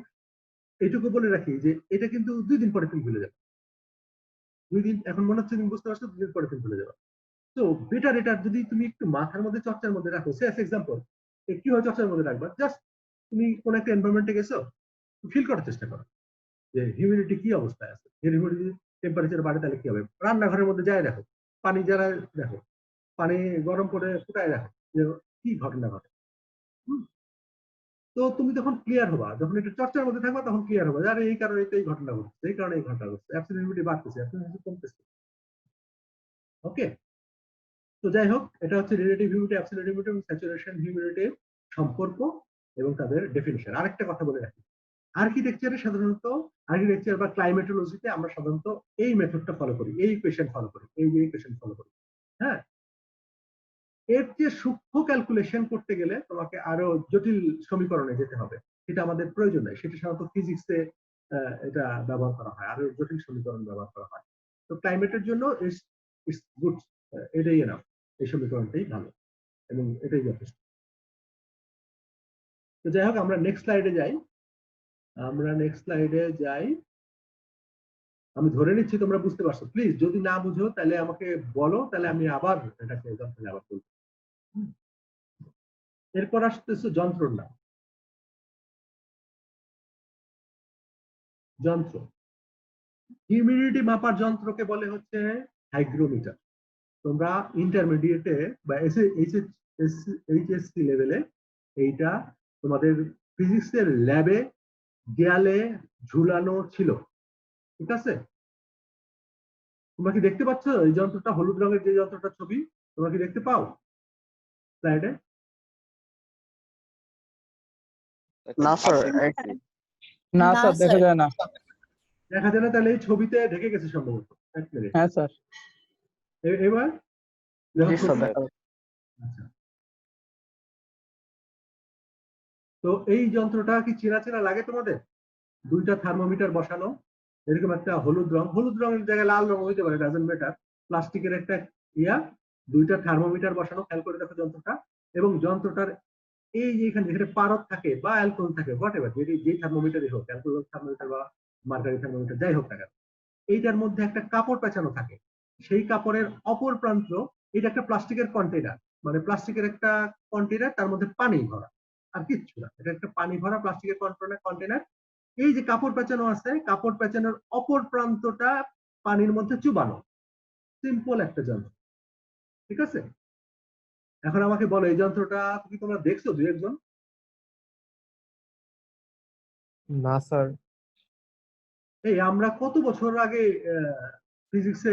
এইটুকু বলে রাখি যে এটা কিন্তু 2 দিন পরে তুমি ভুলে যাবে। 2 দিন এখন মনে হচ্ছে তুমি বুঝতে পারছো, 2 দিন পরে তুমি ভুলে যাবে। তো বেটার এটা যদি তুমি একটু মাথার মধ্যে চর্চার মধ্যে রাখো। সে এক্সাম্পল কিভাবে চর্চার মধ্যে রাখবা, জাস্ট তুমি কোন একটা এনভায়রনমেন্টে গেছো, ফিল করার চেষ্টা করো যে হিউমিডিটি কি অবস্থায় আছে। হিউমিডিটি টেম্পারেচার বাড়ে তাহলে কি হবে। রান্নাঘরের মধ্যে যায় দেখো, পানি যারা দেখো, পানি গরম করে ফুটায় দেখো যে কি ঘটনা ঘটে। হুম? তো তুমি তখন ক্লিয়ার হবা, যখন এটা চর্চার মধ্যে থাকবা তখন ক্লিয়ার হবা, আরে এই কারণে এই ঘটনা ঘটছে, এই কারণে এই ঘটনা ঘটছে, অ্যাবসলিউট হিউমিডিটি বাড়তেছে, অ্যাবসলিউট হিউমিডিটি কমতেছে। ওকে, তো যাই হোক, এটা হচ্ছে রিলেটিভ হিউমিডিটি, অ্যাবসলিউট হিউমিডিটি এবং স্যাচুরেশন হিউমিডিটির সম্পর্ক এবং তাদের ডেফিনিশন। আরেকটা কথা বলে রাখি, আর্কিটেকচারে সাধারণত, আর্কিটেকচার বা ক্লাইমেটোলজিতে আমরা সাধারণত এই মেথডটা ফলো করি, এই ইকুয়েশন ফলো করি, এই যে ইকুয়েশন ফলো করি। হ্যাঁ, এর যে সূক্ষ্ম ক্যালকুলেশন করতে গেলে তোমাকে আরো জটিল সমীকরণে যেতে হবে, সেটা আমাদের প্রয়োজন নাই, সেটা সাধারণত ফিজিক্সে এটা ব্যবহার করা হয়, আরো জটিল সমীকরণ ব্যবহার করা হয়। তো ক্লাইমেটের জন্য ইটস গুড, এটাই এনাফ, এই সমীকরণটাই ভালো এবং এটাই যথেষ্ট। তো যাই হোক, আমরা নেক্সট স্লাইডে যাই। আমি ধরে নিচ্ছি তোমরা বুঝতে পারছো। প্লিজ যদি না বুঝো তাহলে আমাকে বলো, তাহলে আমি আবার এটাকে আবার বলবো। এরপর আসতেছে যন্ত্রর নাম। যন্ত্র, হিউমিডিটি মাপার যন্ত্রকে বলে হচ্ছে হাইগ্রোমিটার। তোমরা ইন্টারমিডিয়েটে বা এইচএসসি লেভেলে এইটা তোমাদের ফিজিক্সের ল্যাবে দেয়ালে ঝুলানো ছিল। ঠিক আছে? তোমরা কি দেখতে পাচ্ছ এই যন্ত্রটা, হলুদ রঙের যে যন্ত্রটা ছবি, তোমরা কি দেখতে পাও স্লাইডে? না স্যার, না না, স্যার, দেখা স্যার। যায় না। দেখা যায় না? তাহলে এই ছবিতে ঢেকে গেছে সম্ভবত। এক মিনিট, হ্যাঁ স্যার। এবার জি দেখো স্যার, ছবি। দেখা আচ্ছা, তো এই যন্ত্রটা কি চেনা চেনা লাগে তোমাদের? দুইটা থার্মোমিটার বসানো, এরকম একটা হলুদ রঙের জায়গায় লাল রং হইতে পারে, ডাজন্ট ম্যাটার। প্লাস্টিকের একটা ইয়া, দুইটা থার্মোমিটার বসানো, খেয়াল করে দেখো যন্ত্রটা। এবং যন্ত্রটার এই যে এখানে যেখানে পারদ থাকে বা অ্যালকোহল থাকে, হোয়াট এভার, যে থার্মোমিটারই হোক, অ্যালকোহল থার্মোমিটার বা মার্কারি থার্মোমিটার যাই হোক না কেন, এইটার মধ্যে একটা কাপড় পেঁচানো থাকে। সেই কাপড়ের অপর প্রান্ত, এটা একটা প্লাস্টিকের কন্টেনার, মানে প্লাস্টিকের একটা কন্টেনার, তার মধ্যে পানি ভরা, আর কিচ্ছু না, এটা একটা পানি ভরা প্লাস্টিকের কন্টেনার। এই যে কাপড় পেঁচানো আছে, কাপড় পেঁচানোর অপর প্রান্তটা পানির মধ্যে চুবানো। সিম্পল একটা যন্ত্র। ঠিক আছে? এখন আমাকে বলো, এই যন্ত্রটা কি তোমরা দেখছো দুই একজন? না স্যার। এই আমরা কত বছর আগে ফিজিক্সে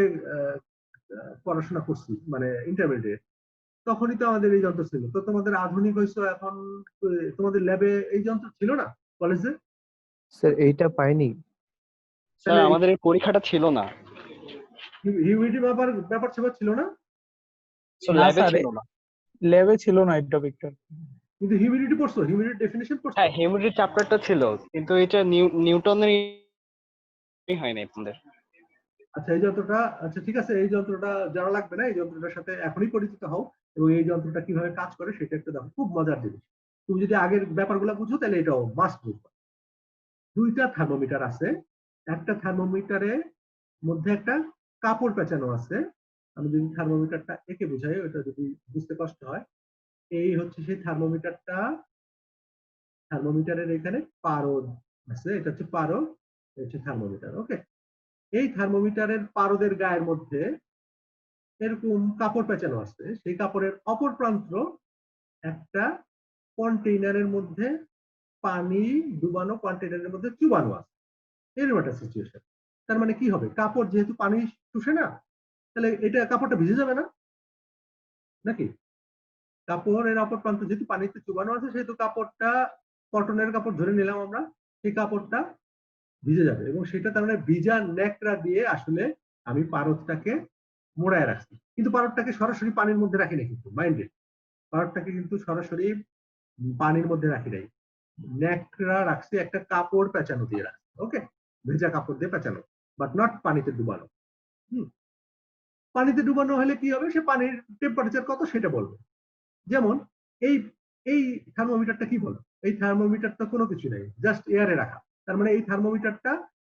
পড়াশোনা করছি, মানে ইন্টারমিডিয়েট, তখনই তো আমাদের এই যন্ত্র ছিল। তো তোমাদের আধুনিক হয়েছে এখন, তোমাদের ল্যাবে এই যন্ত্র ছিল না কলেজে? স্যার এইটা পাইনি। স্যার, আমাদের এই পরীক্ষাটা ছিল না, হিউমিডিটি ব্যাপার স্যাপার ছিল না, স্যার না ল্যাবে স্যার, ছিল না। ল্যাবে ছিল না এই টপিকটা। কিন্তু হিউমিডিটি পড়ছো, হিউমিডিটি ডেফিনিশন পড়ছো। হ্যাঁ, হিউমিডিটি চ্যাপ্টারটা ছিল, কিন্তু এটা নিউটনের হয় না আপনাদের। আচ্ছা, এই যন্ত্রটা, আচ্ছা ঠিক আছে, এই যন্ত্রটা জানা লাগবে না, এই যন্ত্রটার সাথে এখনই পরিচিত হও এবং এই যন্ত্রটা কিভাবে কাজ করে সেটা একটু দেখো, খুব মজার জিনিস। তুমি যদি আগের ব্যাপারগুলো বুঝো তাহলে এটাও মাস্ট বুঝবে। দুইটা থার্মোমিটার আছে, একটা থার্মোমিটারের মধ্যে একটা কাপড় পেঁচানো আছে। আমি যদি থার্মোমিটারটা এঁকে বুঝাই, ওটা যদি বুঝতে কষ্ট হয়, এই হচ্ছে সেই থার্মোমিটারটা। থার্মোমিটারের এখানে পারদ আছে, এটা হচ্ছে পারদ, এটা হচ্ছে থার্মোমিটার। ওকে, এই থার্মোমিটারের পারদের গায়ের মধ্যে এরকম কাপড় পেঁচানো আছে, সেই কাপড়ের অপর প্রান্ত একটা কন্টেইনারের মধ্যে, পানি ডুবানো কন্টেইনারের মধ্যে চুবানো আছে। এরকম একটা সিচুয়েশন। তার মানে কি হবে, কাপড় যেহেতু পানি শুষে না, তাহলে এটা কাপড়টা ভিজে যাবে না নাকি? কাপড়ের অপর প্রান্ত যেহেতু পানিতে চুবানো আছে, সেহেতু কাপড়টা, কটনের কাপড় ধরে নিলাম আমরা, সেই কাপড়টা ভিজে যাবে এবং সেটা তার মানে ভিজা ন্যাকড়া দিয়ে আসলে আমি পারদটাকে মোড়ায় রাখছি, কিন্তু পারদটাকে সরাসরি পানির মধ্যে রাখি না, কিন্তু মাইন্ডেড, পারদটাকে কিন্তু সরাসরি পানির মধ্যে রাখি নাই, ন্যাকড়া রাখছি একটা কাপড় পেঁচানো দিয়ে রাখছি। ওকে, ভেজা কাপড় দিয়ে পেঁচানো, বাট নট পানিতে ডুবানো। হুম, পানিতে ডুবানো হলে কি হবে, সে পানির টেম্পারেচার কত সেটা বলবে। যেমন এই এই থার্মোমিটারটা কি বলো, এই থার্মোমিটারটা কোনো কিছু নেই, জাস্ট এয়ারে রাখা, তার মানে এই থার্মোমিটারটা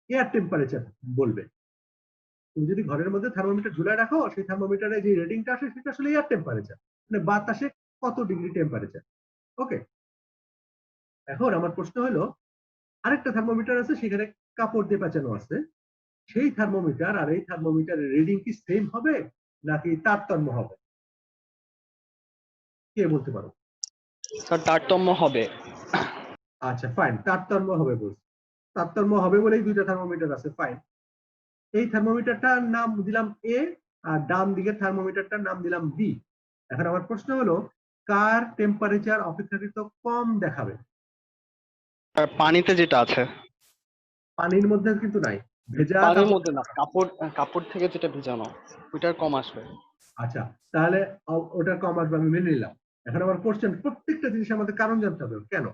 এয়ার টেম্পারেচার বলবে। তুমি যদি ঘরের মধ্যে থার্মোমিটার ঝুলায় রাখো, সেই থার্মোমিটারে যে রিডিংটা আসে সেটা আসলে এয়ার টেম্পারেচার, মানে বাতাসে কত ডিগ্রি টেম্পারেচার। ওকে, এখন আমার প্রশ্ন হলো, আরেকটা থার্মোমিটার আছে সেখানে কাপড় দিয়ে পেঁচানো আছে, সেই থার্মোমিটার আর এই থার্মোমিটারের রিডিং কি সেম হবে নাকি তারতম্য হবে? কে বলতে পারো? স্যার তারতম্য হবে। আচ্ছা ফাইন, তারতম্য হবে বলছি, তারতম্য হবে বলেই দুইটা থার্মোমিটার আছে, ফাইন। এই থার্মোমিটারটার নাম দিলাম এ, আর ডান দিকের থার্মোমিটারটার নাম দিলাম বি। এখন আমার প্রশ্ন হলো, কার টেম্পারেচার অপেক্ষাকৃত কম দেখাবে? আর পানিতে যেটা আছে, পানির মধ্যে কিন্তু নাই, ভেজা পানির কাপড়। মধ্যে না, কাপড় কাপড় থেকে যেটা ভিজানো ওইটার কম আসবে। আচ্ছা, তাহলে ওটা কম আসবে, আমি মেনে নিলাম। এখন আমার কোশ্চেন, প্রত্যেকটা জিনিস আমাদের কারণ জানতে হবে কেন।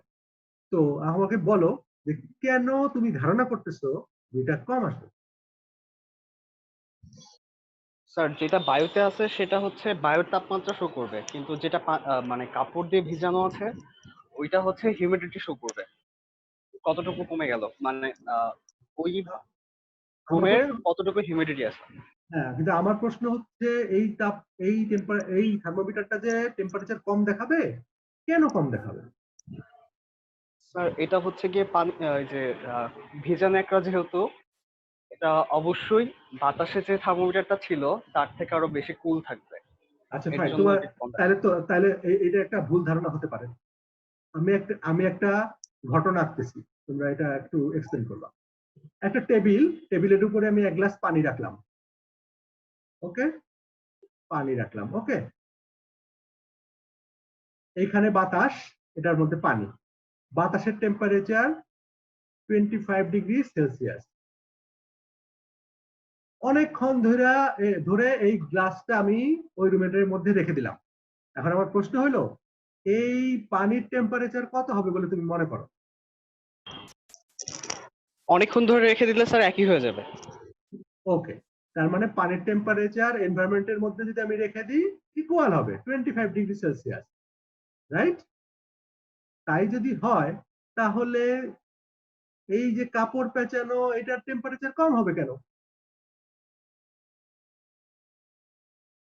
তো আমাকে বলো যে কেন তুমি ধারণা করতেছো যে এটা কম আসবে? স্যার যেটা বায়ুতে আছে সেটা হচ্ছে বায়ুর তাপমাত্রা শো করবে, কিন্তু যেটা মানে কাপড় দিয়ে ভিজানো আছে ওইটা হচ্ছে হিউমিডিটি শো করবে, কতটুকু কমে গেল, মানে ওই আমার রুমের প্রশ্ন, কতটুকু হিউমিডিটি আছে। হ্যাঁ কিন্তু আমার প্রশ্ন হচ্ছে, এই তাপ, এই থার্মোমিটারটা যে টেম্পারেচার কম দেখাবে, কেন কম দেখাবে? স্যার এটা হচ্ছে গিয়ে পানি, এই যে ভিজা ন্যাকড়া যেহেতু, এটা অবশ্যই বাতাসে যে থার্মোমিটারটা ছিল তার থেকে আরো বেশি কুল থাকবে, আচ্ছা এর ফাইন, জন্য তোমার এটা কম দেখাবে। তাহলে এটা একটা ভুল ধারণা হতে পারে। আমি একটা ঘটনা আঁকতেছি, তোমরা এটা একটু এক্সপ্লেন করবা। একটা টেবিলের উপরে আমি এক গ্লাস পানি রাখলাম। ওকে, পানি রাখলাম। ওকে, এইখানে বাতাস, এটার মধ্যে পানি, বাতাসের টেম্পারেচার 25 ডিগ্রি সেলসিয়াস। অনেকক্ষণ ধরে এই গ্লাসটা আমি ওই রুমের মধ্যে রেখে দিলাম। এখন আমার প্রশ্ন হলো, এই পানির টেম্পারেচার কত হবে বলে তুমি মনে করো? অনেকক্ষণ ধরে রেখে দিলে স্যার একই হয়ে যাবে। ওকে, তার মানে পানির টেম্পারেচার এনভায়রনমেন্টের মধ্যে যদি আমি রেখে দিই, ইকুয়াল হবে 25 ডিগ্রি সেলসিয়াস, রাইট? তাই যদি হয়, তাহলে এই যে কাপড় পেঁচানো, এটার টেম্পারেচার কম হবে কেন?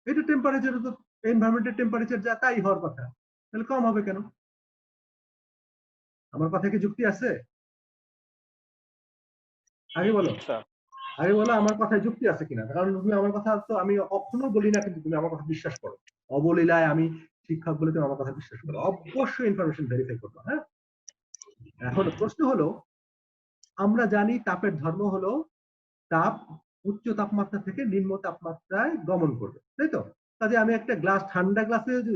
এটা টেম্পারেচার তো এনভায়রনমেন্টের টেম্পারেচার যা তাই হওয়ার কথা, তাহলে কম হবে কেন? আমার কথা কি যুক্তি আছে? আগে বলো, স্যার আগে বলো আমার কথায় যুক্তি আছে কিনা, কারণ তুমি আমার কথা তো, আমি কখনো বলি না কিন্তু তুমি আমার কথা বিশ্বাস করো, অবলীলায় আমি শিক্ষক বলে তুমি আমার কথা বিশ্বাস করো, অবশ্যই ইনফরমেশন ভেরিফাই করবো। হ্যাঁ, এখন প্রশ্ন হলো, আমরা জানি তাপের ধর্ম হলো তাপ উচ্চ তাপমাত্রা থেকে নিম্ন তাপমাত্রায় গমন করবে, তাই তো? কাজে আমি একটা গ্লাস, ঠান্ডা গ্লাসে যদি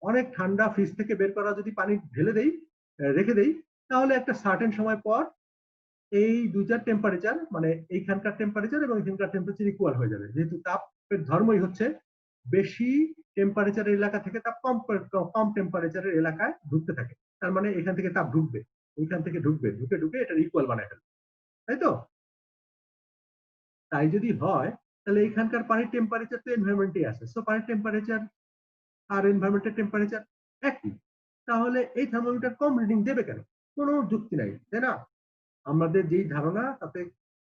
অনেক ঠান্ডা ফ্রিজ থেকে বের করা যদি পানি ঢেলে দেই, রেখে দেই, তাহলে একটা সার্টেন সময় পর এই দুইটার টেম্পারেচার, মানে এইখানকার টেম্পারেচার এবং এখানকার টেম্পারেচার ইকুয়াল হয়ে যাবে, যেহেতু তাপের ধর্মই হচ্ছে বেশি টেম্পারেচারের এলাকা থেকে তাপ কম কম টেম্পারেচারের এলাকায় ঢুকতে থাকে। তার মানে এখান থেকে তাপ ঢুকবে, এইখান থেকে ঢুকবে, ঢুকে ঢুকে এটা ইকুয়াল বানায় ফেলবে, তাই তো? তাই যদি হয়, তাহলে এখানকার পানির টেম্পারেচার তো এনভায়রনমেন্টে আছে, সো পানির টেম্পারেচার আর এনভায়রনমেন্টের টেম্পারেচার একই, তাহলে এই থার্মোমিটার কম রিডিং দেবে কেন? কোনো যুক্তি নাই, তাই না? আমাদের যেই ধারণা, তাতে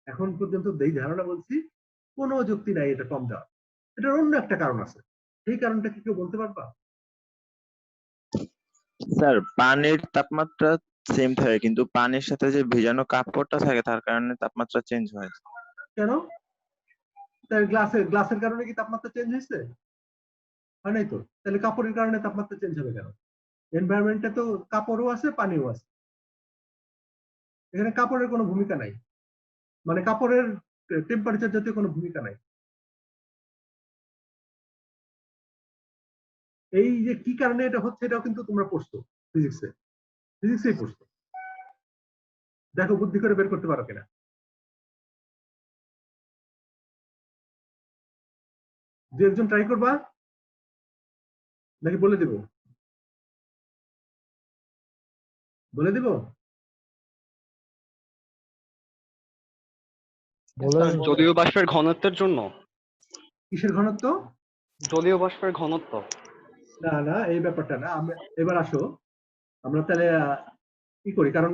এখন পর্যন্ত যেই ধারণা বলছি, কোনো যুক্তি নাই এটা কম দেওয়া। এটার অন্য একটা কারণ আছে, সেই কারণটা কি কেউ বলতে পারবা? স্যার পানির তাপমাত্রা সেম থাকে, কিন্তু পানির সাথে যে ভিজানো কাপড়টা থাকে তার কারণে তাপমাত্রা চেঞ্জ হয়। কেন? তাই গ্লাসের কারণে কি তাপমাত্রা চেঞ্জ হয়েছে? হয় নাই তো, তাহলে কাপড়ের কারণে তাপমাত্রা চেঞ্জ হবে কেন? এনভায়রনমেন্টে তো কাপড়ও আছে, পানিও আছে, এখানে কাপড়ের কোনো ভূমিকা নাই, মানে কাপড়ের টেম্পারেচার জাতীয় কোনো ভূমিকা নাই। এই যে কি কারণে এটা হচ্ছে, এটাও কিন্তু তোমরা পড়ছো ফিজিক্সে, ফিজিক্সেই পড়ছো। দেখো বুদ্ধি করে বের করতে পারো কিনা। দু একজন ট্রাই করবা নাকি বলে দিব? বলে দিব? স্যার জলীয় বাষ্পের ঘনত্বের জন্য। কিসের ঘনত্ব? জলীয় বাষ্পের ঘনত্ব। না না, এই ব্যাপারটা না। এবার আসো, আমরা তাহলে কি করি, কারণ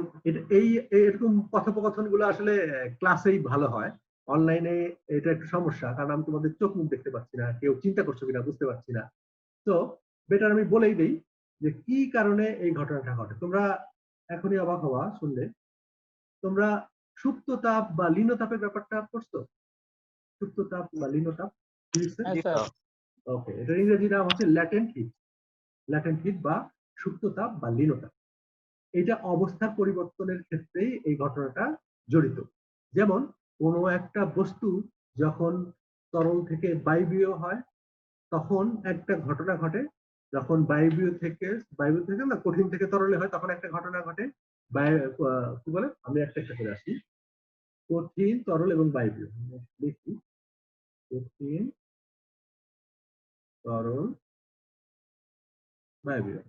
এরকম কথোপকথন গুলো আসলে ক্লাসেই ভালো হয়, অনলাইনে এটা একটু সমস্যা, কারণ আমি তোমাদের চোখ মুখ দেখতে পাচ্ছি না, কেউ চিন্তা করছো কিনা বুঝতে পারছি না। তো বেটার আমি বলেই দিই যে কি কারণে এই ঘটনাটা ঘটে। তোমরা এখনই অবাক হওয়া শুনলে। তোমরা সুপ্ত তাপ বা লীন তাপের ব্যাপারটা পড়ছো? সুপ্ত তাপ বা লীন তাপ ফিজিক্সে? হ্যাঁ স্যার। ওকে, এটার ইংরেজি নাম হচ্ছে ল্যাটেন্ট হিট। ল্যাটেন্ট হিট বা সুপ্ত তাপ বা লীন তাপ, এটা অবস্থার পরিবর্তনের ক্ষেত্রেই এই ঘটনাটা জড়িত। যেমন কোনো একটা বস্তু যখন তরল থেকে বায়বীয় হয় তখন একটা ঘটনা ঘটে, যখন বায়বীয় থেকে না কঠিন থেকে তরলে হয় তখন একটা ঘটনা ঘটে। কি বলে, আমি একটা একটা করে আসি। কঠিন, তরল এবং বায়বীয় দেখি। কঠিন, তরল, বায়বীয়।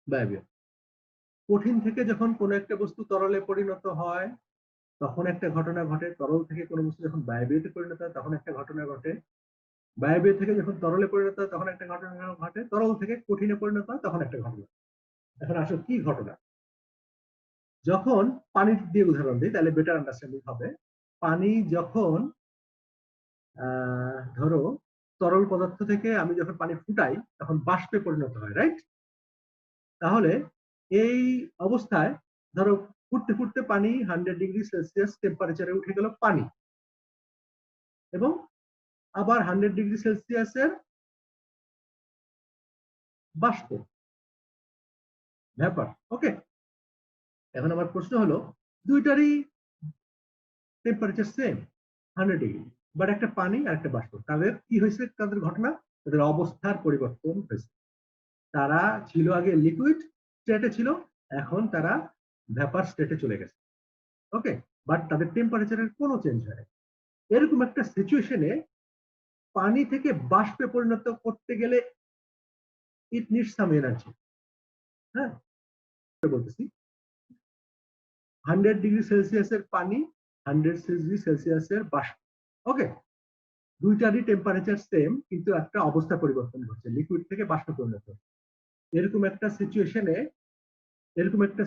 বায়বীয় কঠিন থেকে যখন কোনো একটা বস্তু তরলে পরিণত হয় তখন একটা ঘটনা ঘটে, তরল থেকে কোনো বস্তু যখন বায়বীয়তে পরিণত হয় তখন একটা ঘটনা ঘটে, বায়বীয় থেকে যখন তরলে পরিণত হয় তখন একটা ঘটনা ঘটে, তরল থেকে কঠিনে পরিণত হয় তখন একটা ঘটনা। এখন আসো কি ঘটনা। যখন পানি দিয়ে উদাহরণ দিই তাহলে বেটার আন্ডারস্ট্যান্ডিং হবে। পানি যখন ধরো তরল পদার্থ থেকে আমি যখন পানি ফুটাই তখন বাষ্পে পরিণত হয়, রাইট? তাহলে এই অবস্থায় ধরো ফুটতে ফুটতে পানি 100°C টেম্পারেচারে উঠে গেল পানি, এবং আবার 100°C বাষ্প, ভ্যাপার। ওকে, এখন আমার প্রশ্ন হলো দুইটারই টেম্পারেচার সেম 100°, বাট একটা পানি আর একটা বাষ্প, তাদের কি হয়েছে, তাদের ঘটনা, তাদের অবস্থার পরিবর্তন হয়েছে। তারা ছিল আগে লিকুইড স্টেটে ছিল, এখন তারা ভ্যাপার স্টেটে চলে গেছে। ওকে, বাট তাদের টেম্পারেচারের কোনো চেঞ্জ হয় না। এরকম একটা সিচুয়েশনে পানি থেকে বাষ্পে পরিণত করতে গেলে ইট নিডস সাম এনার্জি। হ্যাঁ, বলতেছি 100°C পানি, 100°C বাষ্প। ওকে, দুইটারই টেম্পারেচার সেম, কিন্তু একটা অবস্থা পরিবর্তন হচ্ছে, লিকুইড থেকে বাষ্পে পরিণত। এরকম একটা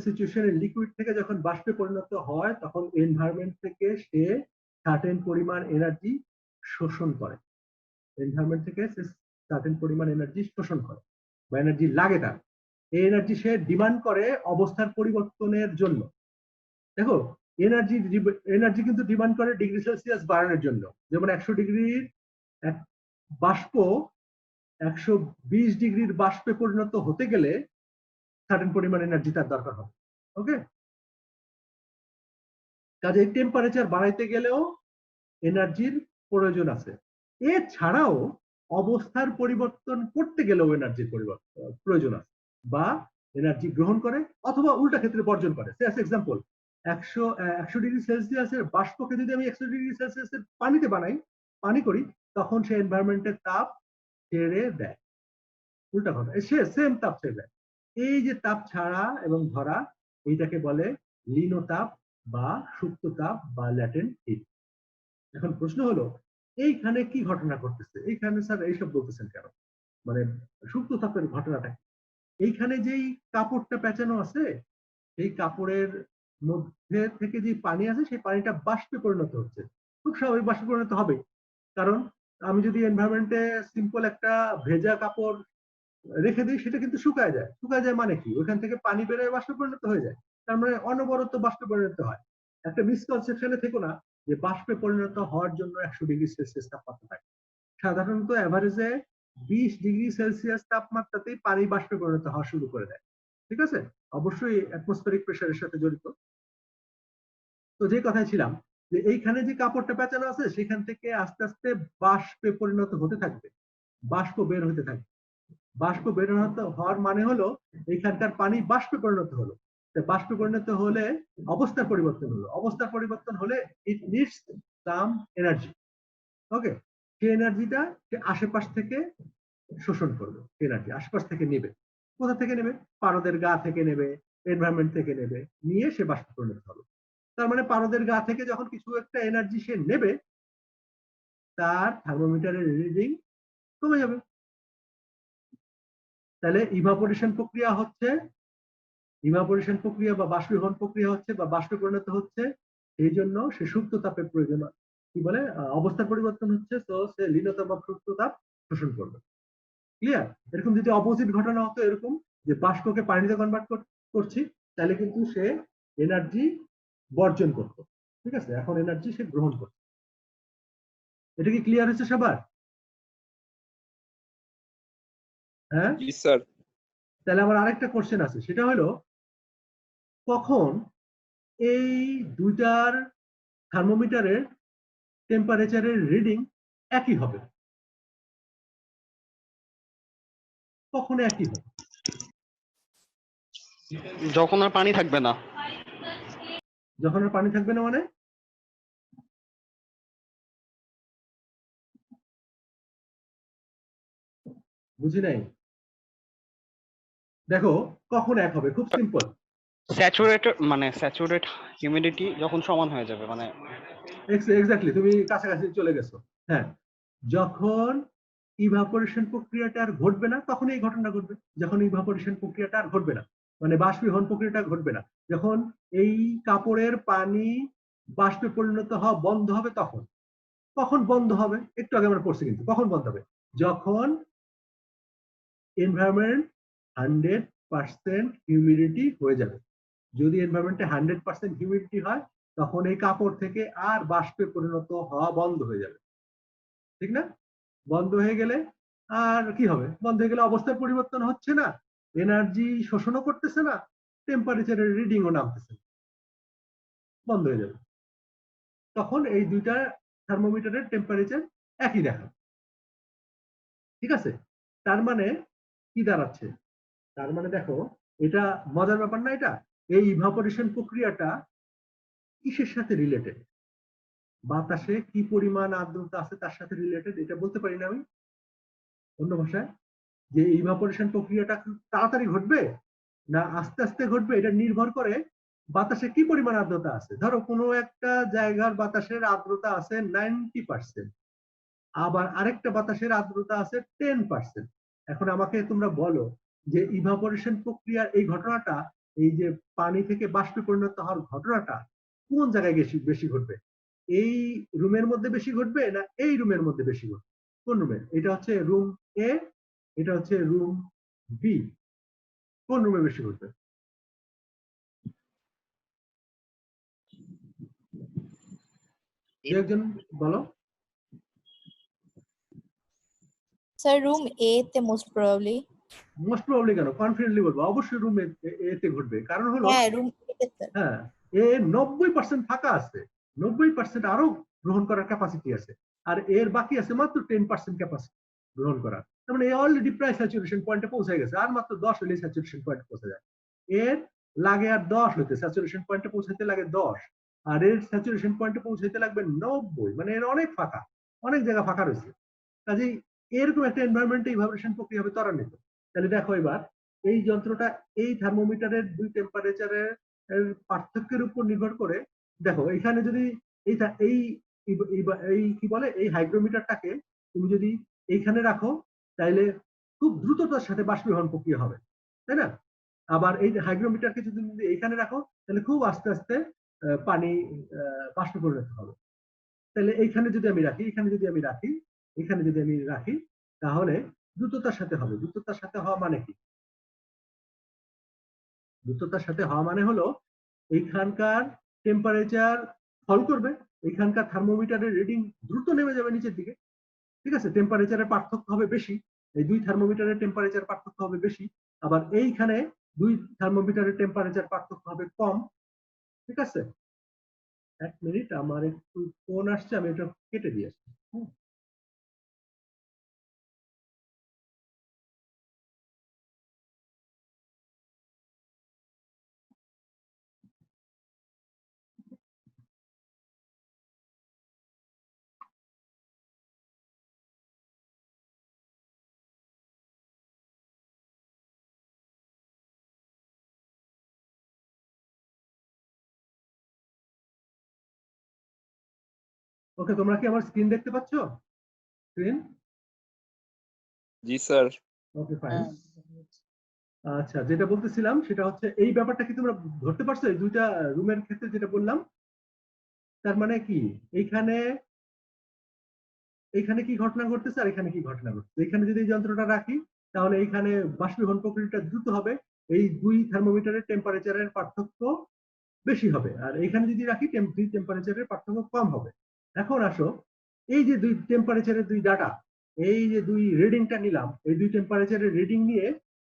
সিচুয়েশনে লিকুইড থেকে যখন বাষ্পে পরিণত হয় তখন এনভায়রনমেন্ট থেকে সে সার্টেন পরিমাণ এনার্জি শোষণ করে, এনভায়রনমেন্ট থেকে সে সার্টেন পরিমাণ এনার্জি শোষণ করে বা এনার্জি লাগে তার। এই এনার্জি সে ডিমান্ড করে অবস্থার পরিবর্তনের জন্য। দেখো, এনার্জি কিন্তু ডিমান্ড করে ডিগ্রি সেলসিয়াস বাড়ানোর জন্য। যেমন 100°র বাষ্প 120°র বাষ্পে পরিণত হতে গেলে সার্টেন পরিমাণ এনার্জি তার দরকার হবে। ওকে, কাজে টেম্পারেচার বাড়াইতে গেলেও এনার্জির প্রয়োজন আছে। এছাড়াও অবস্থার পরিবর্তন করতে গেলেও এনার্জির প্রয়োজন আছে, বা এনার্জি গ্রহণ করে অথবা উল্টা ক্ষেত্রে বর্জন করে। সে এক্সাম্পল, 100°C বাষ্পকে যদি আমি 100°C পানিতে পানি করি, তখন সে এনভায়রনমেন্টের তাপ ছেড়ে দেয়, উল্টা কথা, সে সেম তাপ ছেড়ে দেয়। এই যে তাপ ছাড়া এবং ধরা, এইটাকে বলে লীন তাপ বা সুপ্ত তাপ বা ল্যাটেন্ট হিট। এখন প্রশ্ন হলো এইখানে কি ঘটনা ঘটতেছে, এইখানে স্যার এইসব বলতেছেন কেন, মানে সুপ্ত তাপের ঘটনাটা কি? এইখানে যেই কাপড়টা পেঁচানো আছে সেই কাপড়ের মধ্যে থেকে যে পানি আছে সেই পানিটা বাষ্পে পরিণত হচ্ছে, খুব স্বাভাবিক বাষ্পে পরিণত হবে। কারণ আমি যদি এনভায়রনমেন্টে সিম্পল একটা ভেজা কাপড় রেখে দিই সেটা কিন্তু শুকায় যায়। শুকায় যায় মানে কি, ওখান থেকে পানি বেরোয় বাষ্পে পরিণত হয়ে যায়, তার মানে অনবরত বাষ্পে পরিণত হয়। একটা মিসকনসেপশনে থেকো না যে বাষ্পে পরিণত হওয়ার জন্য 100°C তাপমাত্রা থাকে। সাধারণত এভারেজে 20°C তাপমাত্রাতেই পানি বাষ্পে পরিণত হওয়া শুরু করে দেয়। ঠিক আছে, অবশ্যই অ্যাটমসফেরিক প্রেসারের সাথে জড়িত। তো যে কথায় ছিলাম, যে এইখানে যে কাপড়টা পেঁচানো আছে সেখান থেকে আস্তে আস্তে বাষ্পে পরিণত হতে থাকবে, বাষ্প বের হতে থাকবে। বাষ্প হওয়ার মানে হলো এইখানকার পানি বাষ্পে পরিণত হলো। বাষ্পে পরিণত হলে অবস্থার পরিবর্তন হলো, অবস্থার পরিবর্তন হলে ইট নিডস সাম এনার্জি। ওকে, সেই এনার্জিটা সে আশেপাশ থেকে শোষণ করবে, এনার্জি আশপাশ থেকে নেবে। কোথা থেকে নেবে? পারদের গা থেকে নেবে, এনভায়রনমেন্ট থেকে নেবে, নিয়ে সে বাষ্প পরিণত হবে। তার মানে পারদের গা থেকে যখন কিছু একটা এনার্জি সে নেবে, তার থার্মোমিটারের রিডিং কমে যাবে। তাহলে ইভাপোরেশন প্রক্রিয়া হচ্ছে, ইভাপোরেশন প্রক্রিয়া বা বাষ্পীভবন প্রক্রিয়া হচ্ছে বা বাষ্পে পরিণত হচ্ছে, এই জন্য সে সুপ্ত তাপের প্রয়োজন, কি বলে অবস্থার পরিবর্তন হচ্ছে, তো সে লীনতাপ বা সুপ্ত তাপ শোষণ করবে। ক্লিয়ার? এরকম যদি অপোজিট ঘটনা হতো, এরকম যে বাষ্পকে পানিতে কনভার্ট করছি, তাহলে কিন্তু সে এনার্জি বর্জন করত। ঠিক আছে, এখন এনার্জি সে গ্রহণ করছে। এটা কি ক্লিয়ার হচ্ছে সবার? হ্যাঁ, জি স্যার। তাহলে আমার আরেকটা কোশ্চেন আছে, সেটা হলো কখন এই দুইটার থার্মোমিটারের টেম্পারেচারের রিডিং একই হবে? কখন একই হবে? যখন আর পানি থাকবে না। যখন আর পানি থাকবে না মানে? বুঝি নাই। দেখো, কখন এক হবে, খুব সিম্পল। স্যাচুরেট হিউমিডিটি যখন সমান হয়ে যাবে, মানে এক্স্যাক্টলি, তুমি কাছাকাছি চলে গেছো। হ্যাঁ, যখন ইভাপোরেশন প্রক্রিয়াটা আর ঘটবে না, তখন এই ঘটনা ঘটবে। যখন ইভাপোরেশন প্রক্রিয়াটা আর ঘটবে না, মানে বাষ্পীভবন প্রক্রিয়াটা ঘটবে না, যখন এই কাপড়ের পানি বাষ্পে পরিণত হওয়া বন্ধ হবে, তখন। কখন বন্ধ হবে? একটু আগে আমরা পড়ছি, কিন্তু কখন বন্ধ হবে? যখন এনভায়রনমেন্ট 100% হিউমিডিটি হয়ে যাবে। যদি এনভায়রনমেন্টে 100% হিউমিডিটি হয়, তখন এই কাপড় থেকে আর বাষ্পে পরিণত হওয়া বন্ধ হয়ে যাবে। ঠিক না? বন্ধ হয়ে গেলে আর কি হবে? বন্ধ হয়ে গেলে অবস্থার পরিবর্তন হচ্ছে না, এনার্জি শোষণও করতেছে না, টেম্পারেচারের রিডিংও নামতেছে না, বন্ধ হয়ে যাবে। তখন এই দুইটা থার্মোমিটারের টেম্পারেচার একই দেখাবে। ঠিক আছে? তার মানে কি দাঁড়াচ্ছে? তার মানে দেখো, এটা মজার ব্যাপার না? এটা, এই ইভাপোরেশন প্রক্রিয়াটা কিসের সাথে রিলেটেড? বাতাসে কি পরিমাণ আর্দ্রতা আছে তার সাথে রিলেটেড। এটা বলতে পারি না আমি অন্য ভাষায়, যে ইভাপোরেশন প্রক্রিয়াটা খুব তাড়াতাড়ি ঘটবে না আস্তে আস্তে ঘটবে, এটা নির্ভর করে বাতাসে কি পরিমাণ আর্দ্রতা আছে। ধরো কোনো একটা জায়গার বাতাসের আর্দ্রতা আছে 90%, আবার আরেকটা বাতাসের আর্দ্রতা আছে 10%। এখন আমাকে তোমরা বলো যে ইভাপোরেশন প্রক্রিয়ার এই ঘটনাটা, এই যে পানি থেকে বাষ্পে পরিণত হওয়ার ঘটনাটা কোন জায়গায় বেশি বেশি ঘটবে? এই রুমের মধ্যে বেশি ঘটবে না এই রুমের মধ্যে বেশি ঘটবে? কোন রুমে? এটা হচ্ছে রুম এ, এটা হচ্ছে রুম বি। কোন রুমে বেশি ঘটবে? দু একজন বলো। স্যার রুম এ তে মোস্ট প্রবাবলি। মোস্ট প্রবাবলি কেন? কনফিডেন্টলি বলবো অবশ্যই রুম এতে ঘটবে। কারণ হলো, হ্যাঁ রুম এ স্যার। হ্যাঁ, এ 90% ফাঁকা আছে, 90% আরো গ্রহণ করার ক্যাপাসিটি আছে, আর এর বাকি আছে মাত্র 10% ক্যাপাসিটি গ্রহণ করার। তার মানে এ অলরেডি প্রায় স্যাচুরেশন পয়েন্টে পৌঁছে গেছে, আর মাত্র 10 হলে স্যাচুরেশন পয়েন্টে পৌঁছে যায়। এর লাগে আর 10 হইতে, স্যাচুরেশন পয়েন্টে পৌঁছাতে লাগে 10, আর এর স্যাচুরেশন পয়েন্টে পৌঁছাতে লাগবে 90। মানে এর অনেক ফাঁকা, অনেক জায়গা ফাঁকা রয়েছে। কাজেই এরকম একটা এনভায়রনমেন্টে ইভাপোরেশন প্রক্রিয়া হবে ত্বরান্বিত। তাহলে দেখো এবার এই যন্ত্রটা, এই থার্মোমিটারের দুই টেম্পারেচারের পার্থক্যের উপর নির্ভর করে, দেখো এখানে যদি এই এই এই কি বলে এই হাইগ্রোমিটারটাকে তুমি যদি এইখানে রাখো, তাহলে খুব দ্রুততার সাথে বাষ্পীভবন প্রক্রিয়া হবে, তাই না? আবার এই হাইগ্রোমিটারকে যদি এইখানে রাখো, তাহলে খুব আস্তে আস্তে পানি বাষ্পে পরিণত হবে। তাহলে এইখানে যদি আমি রাখি, এখানে যদি আমি রাখি, এখানে যদি আমি রাখি, তাহলে দ্রুততার সাথে হবে। দ্রুততার সাথে হওয়া মানে কি? দ্রুততার সাথে হওয়া মানে হলো এইখানকার টেম্পারেচার ফল করবে, এইখানকার থার্মোমিটারের রিডিং দ্রুত নেমে যাবে নিচের দিকে। ঠিক আছে, টেম্পারেচারের পার্থক্য হবে বেশি, এই দুই থার্মোমিটারের টেম্পারেচার পার্থক্য হবে বেশি। আবার এইখানে দুই থার্মোমিটারের টেম্পারেচার পার্থক্য হবে কম। ঠিক আছে, এক মিনিট, আমার একটু ফোন আসছে, আমি এটা কেটে দিয়ে আসছি। ওকে, তোমরা কি আমার স্ক্রিন দেখতে পাচ্ছ? স্ক্রিন? জি স্যার। ওকে, ফাইন। আচ্ছা, যেটা বলতেছিলাম সেটা হচ্ছে এই ব্যাপারটা কি তোমরা ধরতে পারছো? এই দুইটা রুমের ক্ষেত্রে যেটা বললাম, তার মানে কি এইখানে এইখানে কি ঘটনা ঘটতেছে আর এখানে কি ঘটনা ঘটছে। এখানে যদি এই যন্ত্রটা রাখি তাহলে এইখানে বাষ্পীভবন প্রক্রিয়াটা দ্রুত হবে, এই দুই থার্মোমিটারের টেম্পারেচারের পার্থক্য বেশি হবে, আর এইখানে যদি রাখি দুই টেম্পারেচারের পার্থক্য কম হবে। এখন আসো, এই যে দুই টেম্পারেচারের দুই ডাটা, এই যে দুই রিডিংটা নিলাম, এই দুই টেম্পারেচারের রিডিং নিয়ে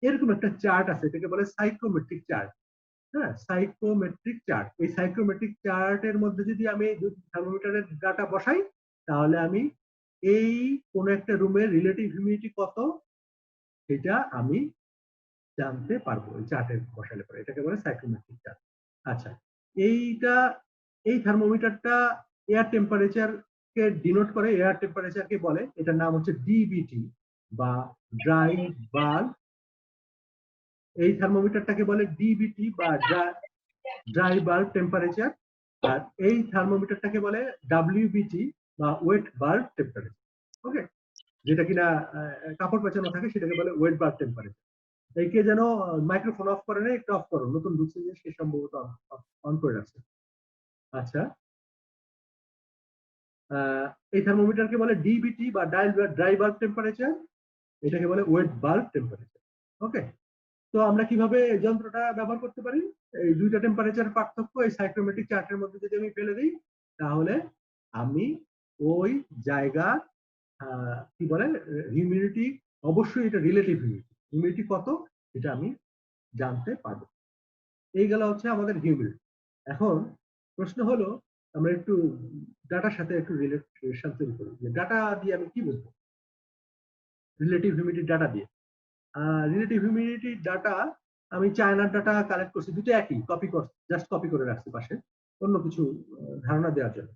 এরকম একটা চার্ট আছে, এটাকে বলে সাইক্রোমেট্রিক চার্ট। হ্যাঁ, সাইক্রোমেট্রিক চার্ট। এই সাইক্রোমেট্রিক চার্টের মধ্যে যদি আমি থার্মোমিটারের ডাটা বসাই তাহলে আমি এই কোন একটা রুমের রিলেটিভ হিউমিডিটি কত সেটা আমি জানতে পারবো এই চার্টে বসালে পরে। এটাকে বলে সাইক্রোমেট্রিক চার্ট। আচ্ছা, এইটা এই থার্মোমিটারটা এয়ার টেম্পারেচার কে ডিনোট করে, এয়ার টেম্পারেচার কে বলে, এটার নাম হচ্ছে ডিবিটি বা ড্রাই বাল্ব। এই থার্মোমিটারটাকে বলে ডিবিটি বা ড্রাই বাল্ব টেম্পারেচার, আর এই থার্মোমিটারটাকে বলে ডাব্লিউবিটি বা ওয়েট বাল্ব টেম্পারেচার। ওকে, যেটা কিনা কাপড় পেঁচানো থাকে সেটাকে বলে ওয়েট বাল্ব টেম্পারেচার। এই কে যেন মাইক্রোফোন অফ করে না, একটু অফ করো, নতুন ঢুকছে যে সে সম্ভবত অন করে রাখছে। আচ্ছা, এই থার্মোমিটারকে বলে ডিবিটি বা ড্রাই বাল্ব টেম্পারেচার, এটাকে বলে ওয়েট বাল্ব টেম্পারেচার। ওকে, তো আমরা কিভাবে যন্ত্রটা ব্যবহার করতে পারি? এই দুইটা টেম্পারেচার পার্থক্য এই সাইক্রোমেট্রিক চার্টের মধ্যে যদি আমি ফেলে দিই তাহলে আমি ওই জায়গা কি বলে হিউমিডিটি, অবশ্যই এটা রিলেটিভ হিউমিডিটি, হিউমিডিটি কত এটা আমি জানতে পারবো। এই গেল হচ্ছে আমাদের হিউমিডিটি। এখন প্রশ্ন হলো, আমরা একটু ডাটার সাথে একটু রিলেশন তৈরি করি, যে ডাটা দিয়ে আমি কি বুঝবো রিলেটিভ হিউমিডিটি ডাটা দিয়ে। রিলেটিভ হিউমিডিটি ডাটা আমি চায়নার ডাটা কালেক্ট করছি, দুটো একই, কপি করছি, জাস্ট কপি করে রাখছি পাশে অন্য কিছু ধারণা দেওয়ার জন্য।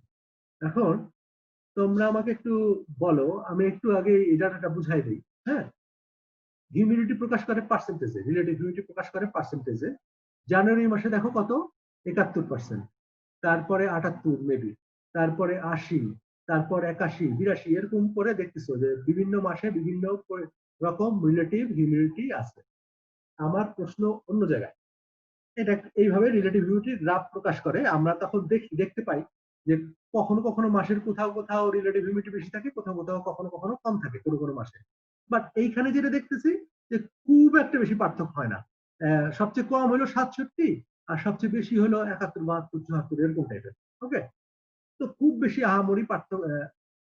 এখন তোমরা আমাকে একটু বলো, আমি একটু আগে এই ডাটাটা বুঝাই দিই। হ্যাঁ, হিউমিডিটি প্রকাশ করে পার্সেন্টেজে, রিলেটিভ হিউমিডিটি প্রকাশ করে পার্সেন্টেজে। জানুয়ারি মাসে দেখো কত, 71%, তারপরে 78 মেবি, তারপরে 80, তারপর 81, 82, এরকম করে দেখতেছো যে বিভিন্ন মাসে বিভিন্ন রকম রিলেটিভ হিউমিডিটি আছে। আমার প্রশ্ন অন্য জায়গায়, এটা এইভাবে রিলেটিভ হিউমিডিটি গ্রাফ প্রকাশ করে, আমরা তখন দেখতে পাই যে কখনো কখনো মাসের কোথাও কোথাও রিলেটিভ হিউমিডিটি বেশি থাকে, কোথাও কোথাও কখনো কখনো কম থাকে কোনো কোনো মাসে। বাট এইখানে যেটা দেখতেছি যে খুব একটা বেশি পার্থক্য হয় না। সবচেয়ে কম হলো 67 আর সবচেয়ে বেশি হলো 71, 72, 74 এরকম টাইপের। ওকে, তো খুব বেশি আহামরি পার্থক্য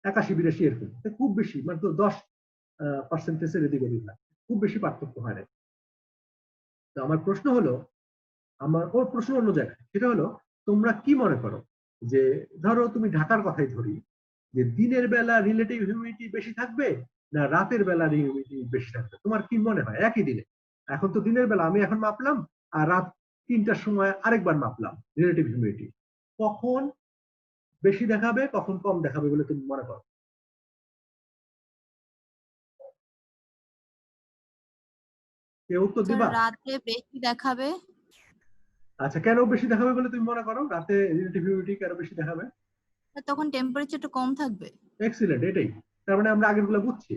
81, 82 এরকম, খুব বেশি মানে তো 10% এদিক ওদিক না, খুব বেশি পার্থক্য হয় না। তো আমার প্রশ্ন হলো, আমার ওর প্রশ্ন অন্য জায়গায়, সেটা হলো তোমরা কি মনে করো যে ধরো তুমি ঢাকার কথাই ধরি, যে দিনের বেলা রিলেটিভ হিউমিডিটি বেশি থাকবে না রাতের বেলা হিউমিডিটি বেশি থাকবে? তোমার কি মনে হয় একই দিনে? এখন তো দিনের বেলা আমি এখন মাপলাম, আর রাত 3টার সময় আরেকবার মাপলাম রিলেটিভ হিউমিডিটি, কখন বেশি দেখাবে কখন কম দেখাবে বলে তুমি মনে করো? কে উত্তর স্যার দিবা? রাতে বেশি দেখাবে। আচ্ছা, কেন বেশি দেখাবে বলে তুমি মনে করো? রাতে রিলেটিভ হিউমিডিটি কেন বেশি দেখাবে? তখন টেম্পারেচারটা কম থাকবে। এক্সিলেন্ট, এটাই। তার মানে আমরা আগের গুলো বুঝছি।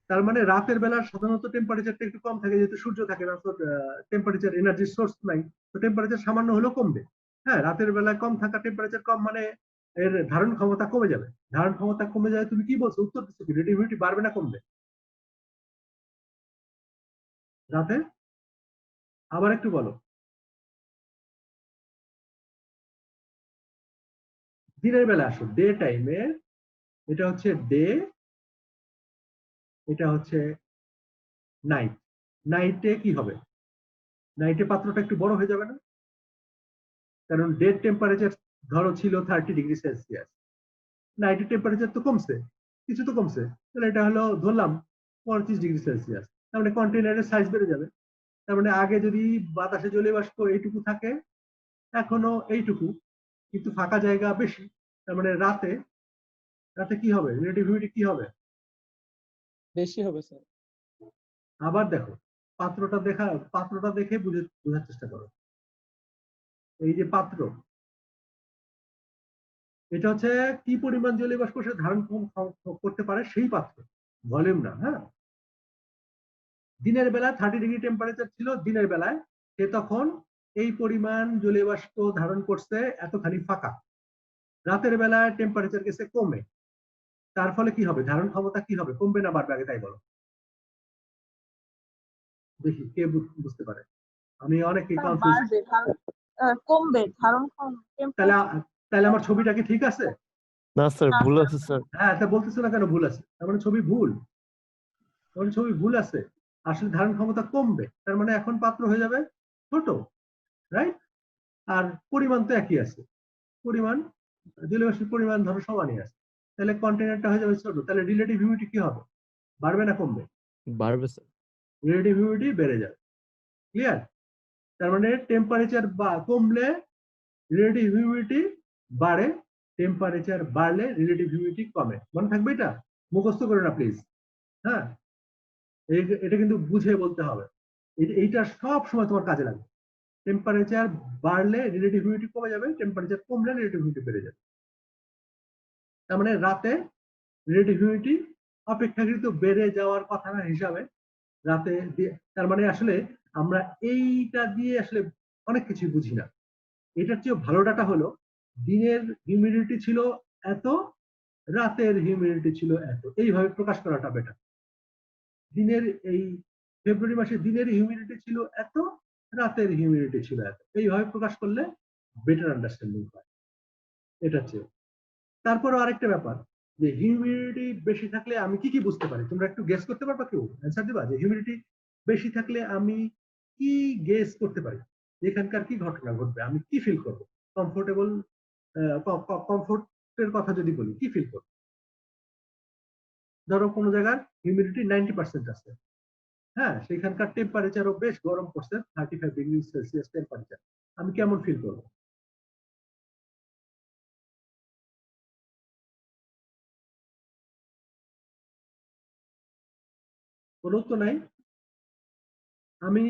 তার মানে রাতের বেলা সাধারণত টেম্পারেচারটা একটু কম থাকে, যেহেতু সূর্য থাকে না, টেম্পারেচার এনার্জি সোর্স নাই, তো টেম্পারেচার সামান্য হলেও কমবে। হ্যাঁ, রাতের বেলায় কম থাকা, টেম্পারেচার কম মানে এর ধারণ ক্ষমতা কমে যাবে। ধারণ ক্ষমতা কমে যায়, তুমি কি বলছো? উত্তর দিচ্ছ কি, রিলেটিভ হিউমিডিটি বাড়বে না কমবে রাতে? আবার একটু বলো। দিনের বেলা আসো, ডে টাইমে, এটা হচ্ছে ডে, এটা হচ্ছে নাইট। নাইটে কি হবে? নাইটে পাত্রটা একটু বড় হয়ে যাবে না? কারণ ডে টেম্পারেচার ধরো ছিল 30°C, নাইটের টেম্পারেচার তো কমছে, কিছু তো কমছে, তাহলে এটা হলো ধরলাম 35°C। তার মানে কন্টেনারের সাইজ বেড়ে যাবে। তার মানে আগে যদি বাতাসে জলীয় বাষ্প এইটুকু থাকে, এখনো এইটুকু, কিন্তু ফাঁকা জায়গা বেশি। তার মানে রাতে রাতে কি হবে, রিলেটিভ হিউমিডিটি কি হবে? বেশি হবে স্যার। আবার দেখো, পাত্রটা দেখে বোঝার চেষ্টা করো। এই যে পাত্র, এটা হচ্ছে কি পরিমাণ জলীয় বাষ্প সে ধারণ করতে পারে সেই পাত্র, ভলিউম না। হ্যাঁ, দিনের বেলা 30 ডিগ্রি টেম্পারেচার ছিল, দিনের বেলায় সে তখন এই পরিমাণ জলীয় বাষ্প ধারণ করছে, এতখানি ফাঁকা। রাতের বেলায় টেম্পারেচার গেছে কমে, তার ফলে কি হবে, ধারণ ক্ষমতা কি হবে, কমবে না বাড়বে, আগে তাই বলো দেখি কে বুঝতে পারে। আমি অনেককে কনফিউজ। বাড়বে কমবে ধারণ তাহলে তাহলে আমার ছবিটা কি ঠিক আছে? না স্যার, ভুল আছে স্যার। হ্যাঁ, তা বলতেছো না কেন ভুল আছে? তার মানে ছবি ভুল, তার মানে ছবি ভুল আছে। আসলে ধারণ ক্ষমতা কমবে, তার মানে এখন পাত্র হয়ে যাবে ছোট, রাইট? আর পরিমাণ তো একই আছে, পরিমাণ জলীয় বাষ্পের পরিমাণ ধরো সমানই আছে, তাহলে কন্টেনারটা হয়ে যাবে ছোট। তাহলে রিলেটিভ হিউমিডিটি কি হবে, বাড়বে না কমবে? বাড়বে স্যার। রিলেটিভ হিউমিডিটি বেড়ে যাবে। ক্লিয়ার? তার মানে টেম্পারেচার কমলে রিলেটিভ হিউমিডিটি বাড়ে, টেম্পারেচার বাড়লে রিলেটিভ হিউমিডিটি কমে। মনে থাকবে এটা, মুখস্থ করে না প্লিজ। হ্যাঁ, এটা কিন্তু বুঝে বলতে হবে, এইটা সব সময় তোমার কাজে লাগবে। টেম্পারেচার বাড়লে রিলেটিভ হিউমিডিটি কমে যাবে, টেম্পারেচার কমলে রিলেটিভ হিউমিডিটি বেড়ে যাবে। তার মানে রাতে রিলেটিভ হিউমিডিটি অপেক্ষাকৃত বেড়ে যাওয়ার কথা না হিসাবে রাতে, তার মানে আসলে আমরা এইটা দিয়ে আসলে অনেক কিছু বুঝি না। এটার চেয়ে ভালো ডাটা হলো দিনের হিউমিডিটি ছিল এত, রাতের হিউমিডিটি ছিল এত, এইভাবে প্রকাশ করাটা বেটার। দিনের এই ফেব্রুয়ারি মাসে দিনের হিউমিডিটি ছিল এত, রাতের হিউমিডিটি ছিল এত, এইভাবে প্রকাশ করলে বেটার আন্ডারস্ট্যান্ডিং হয় এটার চেয়ে। তারপরও আরেকটা ব্যাপার, যে হিউমিডিটি বেশি থাকলে আমি কি কি বুঝতে পারি, তোমরা একটু গেস করতে পারবা, কেউ অ্যান্সার দিবা যে হিউমিডিটি বেশি থাকলে আমি কি গেস করতে পারি, এখানকার কি ঘটনা ঘটবে, আমি কি ফিল করবো, কমফোর্টেবল, কমফোর্টের কথা যদি বলি কি ফিল করবো? ধরো কোনো জায়গার হিউমিডিটি 90% আছে, হ্যাঁ, সেখানকার টেম্পারেচারও বেশ গরম পড়ছে, 35 ডিগ্রি সেলসিয়াস টেম্পারেচার, আমি কেমন ফিল করবো? কোনো উত্তর নাই। আমি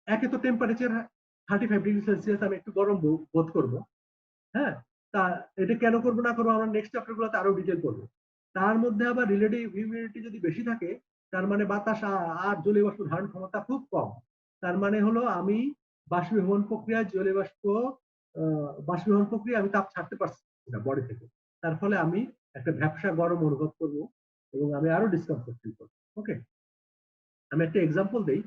একে তো টেম্পারেচার 35 ডিগ্রি সেলসিয়াস, আমি একটু গরম বোধ করবো। হ্যাঁ, তা এটা কেন করবো না করবো আমরা নেক্সট চ্যাপ্টার গুলোতে আরো ডিটেল করবো। তার মধ্যে আবার রিলেটিভ হিউমিডিটি যদি বেশি থাকে, তার মানে বাতাস আর জলীয় বাষ্প ধারণ ক্ষমতা খুব কম। তার মানে হলো আমি বাষ্পীভবন প্রক্রিয়ায় জলীয় বাষ্প বাষ্পীভবন প্রক্রিয়া আমি তাপ ছাড়তে পারছি না বডি থেকে, তার ফলে আমি একটা ভ্যাপসা গরম অনুভব করবো এবং আমি আরো ডিসকমফোর্ট ফিল করবো। ওকে, আমি একটা এক্সাম্পল দেই।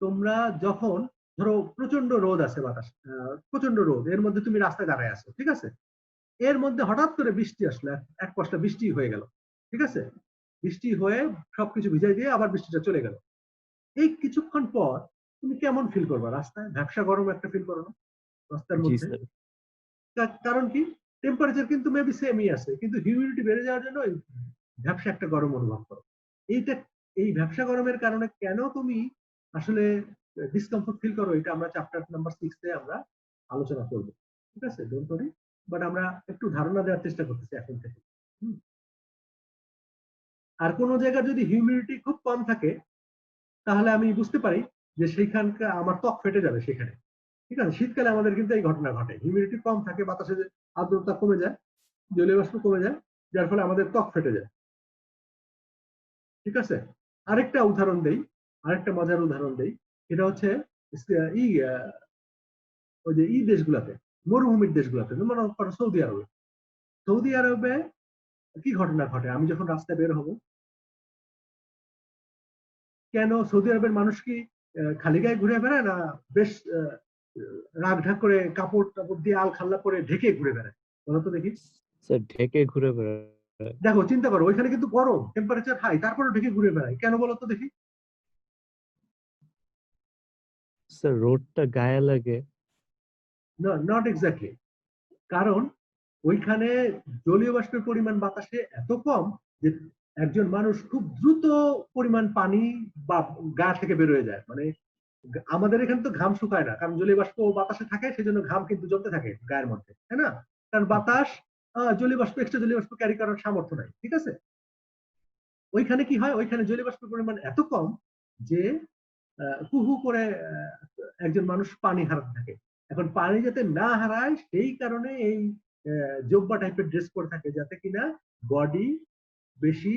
তোমরা যখন ধরো প্রচন্ড রোদ আছে, বাতাস প্রচন্ড রোদ, এর মধ্যে তুমি রাস্তায় দাঁড়ায় আছো, ঠিক আছে, এর মধ্যে হঠাৎ করে বৃষ্টি আসলো, এক পশলা বৃষ্টি হয়ে গেল, ঠিক আছে, বৃষ্টি হয়ে সবকিছু ভিজাই দিয়ে আবার বৃষ্টিটা চলে গেল। এই কিছুক্ষণ পর তুমি কেমন ফিল করবা? রাস্তায় ভ্যাপসা গরম একটা ফিল করো না রাস্তার জি মধ্যে? স্যার। কারণ কি, টেম্পারেচার কিন্তু মেবি সেমই আছে, কিন্তু হিউমিডিটি বেড়ে যাওয়ার জন্য ভ্যাপসা একটা গরম অনুভব করো। এইটা, এই ভ্যাপসা গরমের কারণে কেন তুমি আসলে ডিসকমফোর্ট ফিল করো, এটা আমরা চ্যাপ্টার নাম্বার 6 এ আমরা আলোচনা করব, ঠিক আছে, ডোন্ট ওয়ারি। বাট আমরা একটু ধারণা দেওয়ার চেষ্টা করতেছি এখন থেকে। আর কোন জায়গায় যদি হিউমিডিটি খুব কম থাকে, তাহলে আমি বুঝতে পারি যে সেইখানকার আমার ত্বক ফেটে যাবে সেখানে, ঠিক আছে। শীতকালে আমাদের কিন্তু এই ঘটনা ঘটে, হিউমিডিটি কম থাকে, বাতাসে আর্দ্রতা কমে যায়, জলীয় বাষ্প কমে যায়, যার ফলে আমাদের ত্বক ফেটে যায়, ঠিক আছে। আরেকটা উদাহরণ দেই, আরেকটা মজার উদাহরণ দেই, এটা হচ্ছে ওই যে দেশগুলাতে, মরুভূমির দেশগুলাতে, মনে করো সৌদি আরবে। সৌদি আরবে কি ঘটনা ঘটে, আমি যখন রাস্তায় বের হব, কেন সৌদি আরবের মানুষ কি খালি গায়ে ঘুরে বেড়ায় না বেশ রাগ ঢাক করে কাপড় টাপড় দিয়ে আল খাল্লা করে ঢেকে ঘুরে বেড়ায়, বলো তো দেখি? স্যার ঢেকে ঘুরে বেড়ায়। দেখো চিন্তা করো, ওইখানে কিন্তু গরম, টেম্পারেচার হাই, তারপরে ঢেকে ঘুরে বেড়ায় কেন বলো তো দেখি? স্যার রোদটা গায়ে লাগে। নট এক্স্যাক্টলি, কারণ ওইখানে জলীয় বাষ্পের পরিমাণ বাতাসে এত কম যে একজন মানুষ খুব দ্রুত পরিমাণ পানি বা গা থেকে বেরোয় যায়। মানে আমাদের এখানে তো ঘাম শুকায় না, কারণ জলীয় বাষ্প বাতাসে থাকে, সেজন্য ঘাম কিন্তু জমতে থাকে গায়ের মধ্যে, তাই না? কারণ বাতাস জলীয় বাষ্প, এক্সট্রা জলীয় বাষ্প ক্যারি করার সামর্থ্য নাই, ঠিক আছে। ওইখানে কি হয়, ওইখানে জলীয় বাষ্পের পরিমাণ এত কম যে হু হু করে একজন মানুষ পানি হারাতে থাকে। এখন পানি যাতে না হারায় সেই কারণে এই জব্বা টাইপের ড্রেস পরে থাকে যাতে কিনা বডি বেশি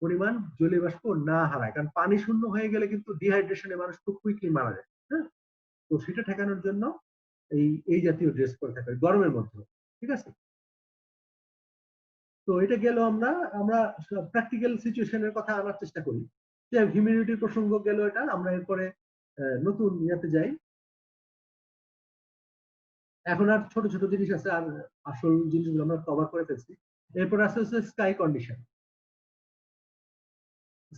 পরিমাণ জলীয় বাষ্প না হারায়, কারণ পানি শূন্য হয়ে গেলে কিন্তু ডিহাইড্রেশনে মানুষ খুব কুইকলি মারা যায়। হ্যাঁ, তো সেটা ঠেকানোর জন্য এই জাতীয় ড্রেস পরে থাকে গরমের মধ্যে। ঠিক আছে, তো এটা গেল আমরা প্র্যাকটিক্যাল সিচুয়েশনের কথা আনার চেষ্টা করি। হিউম্যানিটির প্রসঙ্গ গেল এটা। আমরা এরপরে নতুন ইয়াতে যাই। এখন আর ছোট ছোট জিনিস আছে, আর আসল জিনিসগুলো আমরা কভার করে ফেলছি। এরপর আছে হচ্ছে sky condition.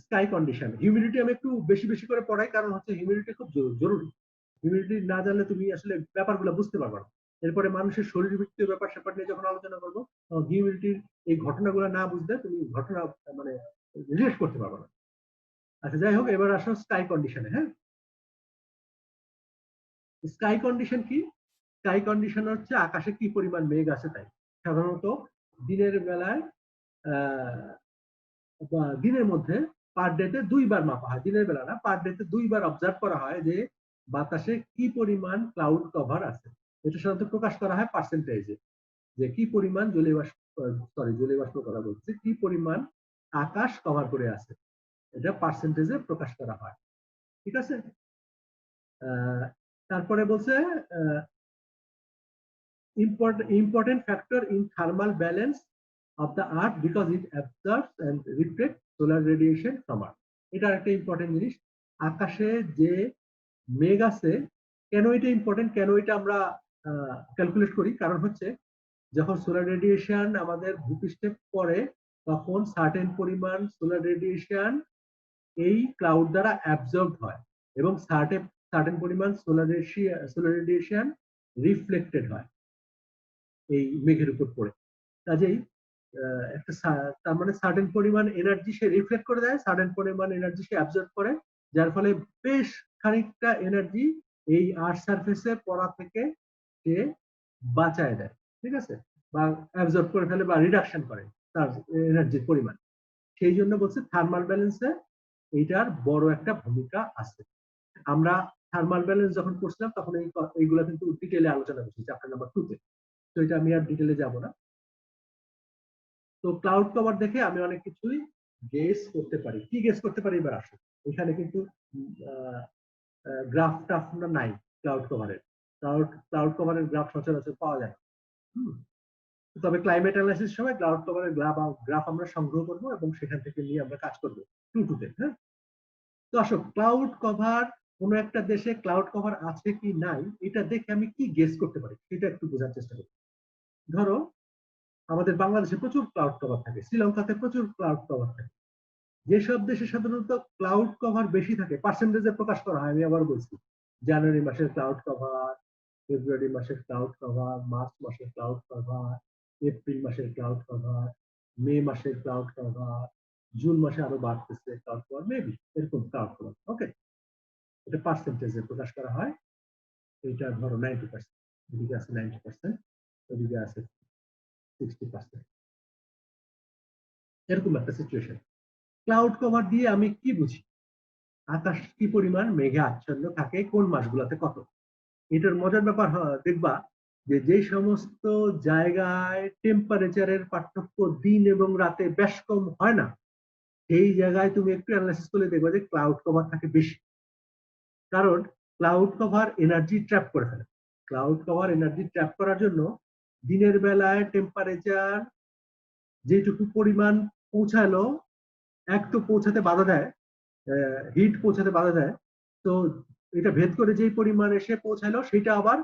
Sky condition humidity আমি একটু বেশি বেশি করে পড়াই, কারণ হচ্ছে হিউমিডিটি খুব জরুরি। হিউমিডিটি না জানলে তুমি আসলে ব্যাপারগুলো বুঝতে পারবে না। এরপরে মানুষের শরীরবৃত্তীয় ব্যাপার স্যাপার নিয়ে যখন আলোচনা করবো, হিউমিডিটির এই ঘটনাগুলো না বুঝলে তুমি ঘটনা মানে রিলেট করতে পারবে না। আচ্ছা, যাই হোক, এবার আসো স্কাই কন্ডিশনে। হ্যাঁ, স্কাই কন্ডিশন কি? স্কাই কন্ডিশন হচ্ছে আকাশে কি পরিমাণ মেঘ আছে তাই। সাধারণত দিনের বেলায় দিনের মধ্যে পার ডেতে 2 বার মাপা হয়, দিনের বেলা না, পার ডেতে 2 বার অবজার্ভ করা হয় যে বাতাসে কি পরিমাণ ক্লাউড কভার আছে। এটা সাধারণত প্রকাশ করা হয় পার্সেন্টেজে, যে কি পরিমাণ জলীয় বাষ্প করা বলছে, কি পরিমাণ আকাশ কভার করে আছে, এটা পার্সেন্টেজে প্রকাশ করা হয়। ঠিক আছে, তারপরে বলছে important factor in thermal balance of the earth because it absorbs and reflects solar radiation from earth. এটা একটা ইম্পর্টেন্ট জিনিস। আকাশে যে মেঘ আছে, কেন এটা ইম্পর্টেন্ট, কেন এটা আমরা ক্যালকুলেট করি? কারণ হচ্ছে যখন সোলার রেডিয়েশন আমাদের ভূপৃষ্ঠে পড়ে, তখন সার্টেন পরিমাণ সোলার রেডিয়েশন এই ক্লাউড দ্বারা অ্যাবজর্ব হয় এবং সার্টেন পরিমাণ সোলার রেডিয়েশন রিফ্লেক্টেড হয় এই মেঘের উপর পড়ে। কাজেই একটা তার মানে সার্টেন পরিমাণ এনার্জি সে রিফ্লেক্ট করে দেয়, সার্টেন পরিমাণ এনার্জি সে অ্যাবজর্ব করে, যার ফলে বেশ খানিকটা এনার্জি এই আর্থ সারফেসে পড়া থেকে সে বাঁচায় দেয়। ঠিক আছে, বা অ্যাবজর্ব করে ফেলে বা রিডাকশন করে তার এনার্জির পরিমাণ। সেই জন্য বলছে থার্মাল ব্যালেন্সে এইটার বড় একটা ভূমিকা আছে। আমরা থার্মাল ব্যালেন্স যখন করছিলাম তখন এইগুলা কিন্তু ডিটেইলে আলোচনা করছি চ্যাপ্টার নাম্বার 2 তে, তো এটা আমি আর ডিটেইলে যাব না। তো ক্লাউড কভার দেখে আমি অনেক কিছুই গেস করতে পারি। কি গেস করতে পারি এবার আসো। এখানে কিন্তু গ্রাফ টাফ নাই ক্লাউড কভারের। ক্লাউড কভারের গ্রাফ সচরাচর পাওয়া যায়। তবে ক্লাইমেট অ্যানালাইসিস সময় ক্লাউড কভারের গ্রাফ আমরা সংগ্রহ করব এবং সেখান থেকে নিয়ে আমরা কাজ করব 2 তে। হ্যাঁ, তো আসো, ক্লাউড কভার কোন একটা দেশে ক্লাউড কভার আছে কি নাই এটা দেখে আমি কি গেস করতে পারি সেটা একটু বোঝার চেষ্টা করি। ধরো আমাদের বাংলাদেশে প্রচুর ক্লাউড কভার থাকে, শ্রীলঙ্কাতে প্রচুর ক্লাউড কভার থাকে। যেসব দেশে সাধারণত ক্লাউড কভার বেশি থাকে পার্সেন্টেজে প্রকাশ করা হয়, আমি আবার বলছি, জানুয়ারি মাসের ক্লাউড কভার, ফেব্রুয়ারি মাসের ক্লাউড কভার, মার্চ মাসের ক্লাউড কভার, এপ্রিল মাসের ক্লাউড কভার, মে মাসের ক্লাউড কভার, জুন মাসে আরো বাড়তেছে ক্লাউড কভার, মেবি এরকম ক্লাউড কভার। ওকে, এটা পার্সেন্টেজে প্রকাশ করা হয়। এটা ধরো 90%, এদিকে আছে 90%, এদিকে আছে 60%, এরকম একটা সিচুয়েশন। ক্লাউড কভার দিয়ে আমি কি বুঝি? আকাশ কি পরিমাণ মেঘে আচ্ছন্ন থাকে, কোন মাসগুলোতে কত। এটার মজার ব্যাপার দেখবা যে যে সমস্ত জায়গায় টেম্পারেচারের পার্থক্য দিন এবং রাতে বেশ কম হয় না, সেই জায়গায় তুমি একটু অ্যানালাইসিস করলে দেখবা যে ক্লাউড কভার থাকে বেশি। কারণ ক্লাউড কভার এনার্জি ট্র্যাপ করে ফেলে। ক্লাউড কভার এনার্জি ট্র্যাপ করার জন্য দিনের বেলায় টেম্পারেচার যেটুকু পরিমাণ পৌঁছালো, এক তো পৌঁছাতে বাধা দেয়, হিট পৌঁছাতে বাধা দেয়, তো এটা ভেদ করে যেই পরিমাণ এসে পৌঁছালো সেটা আবার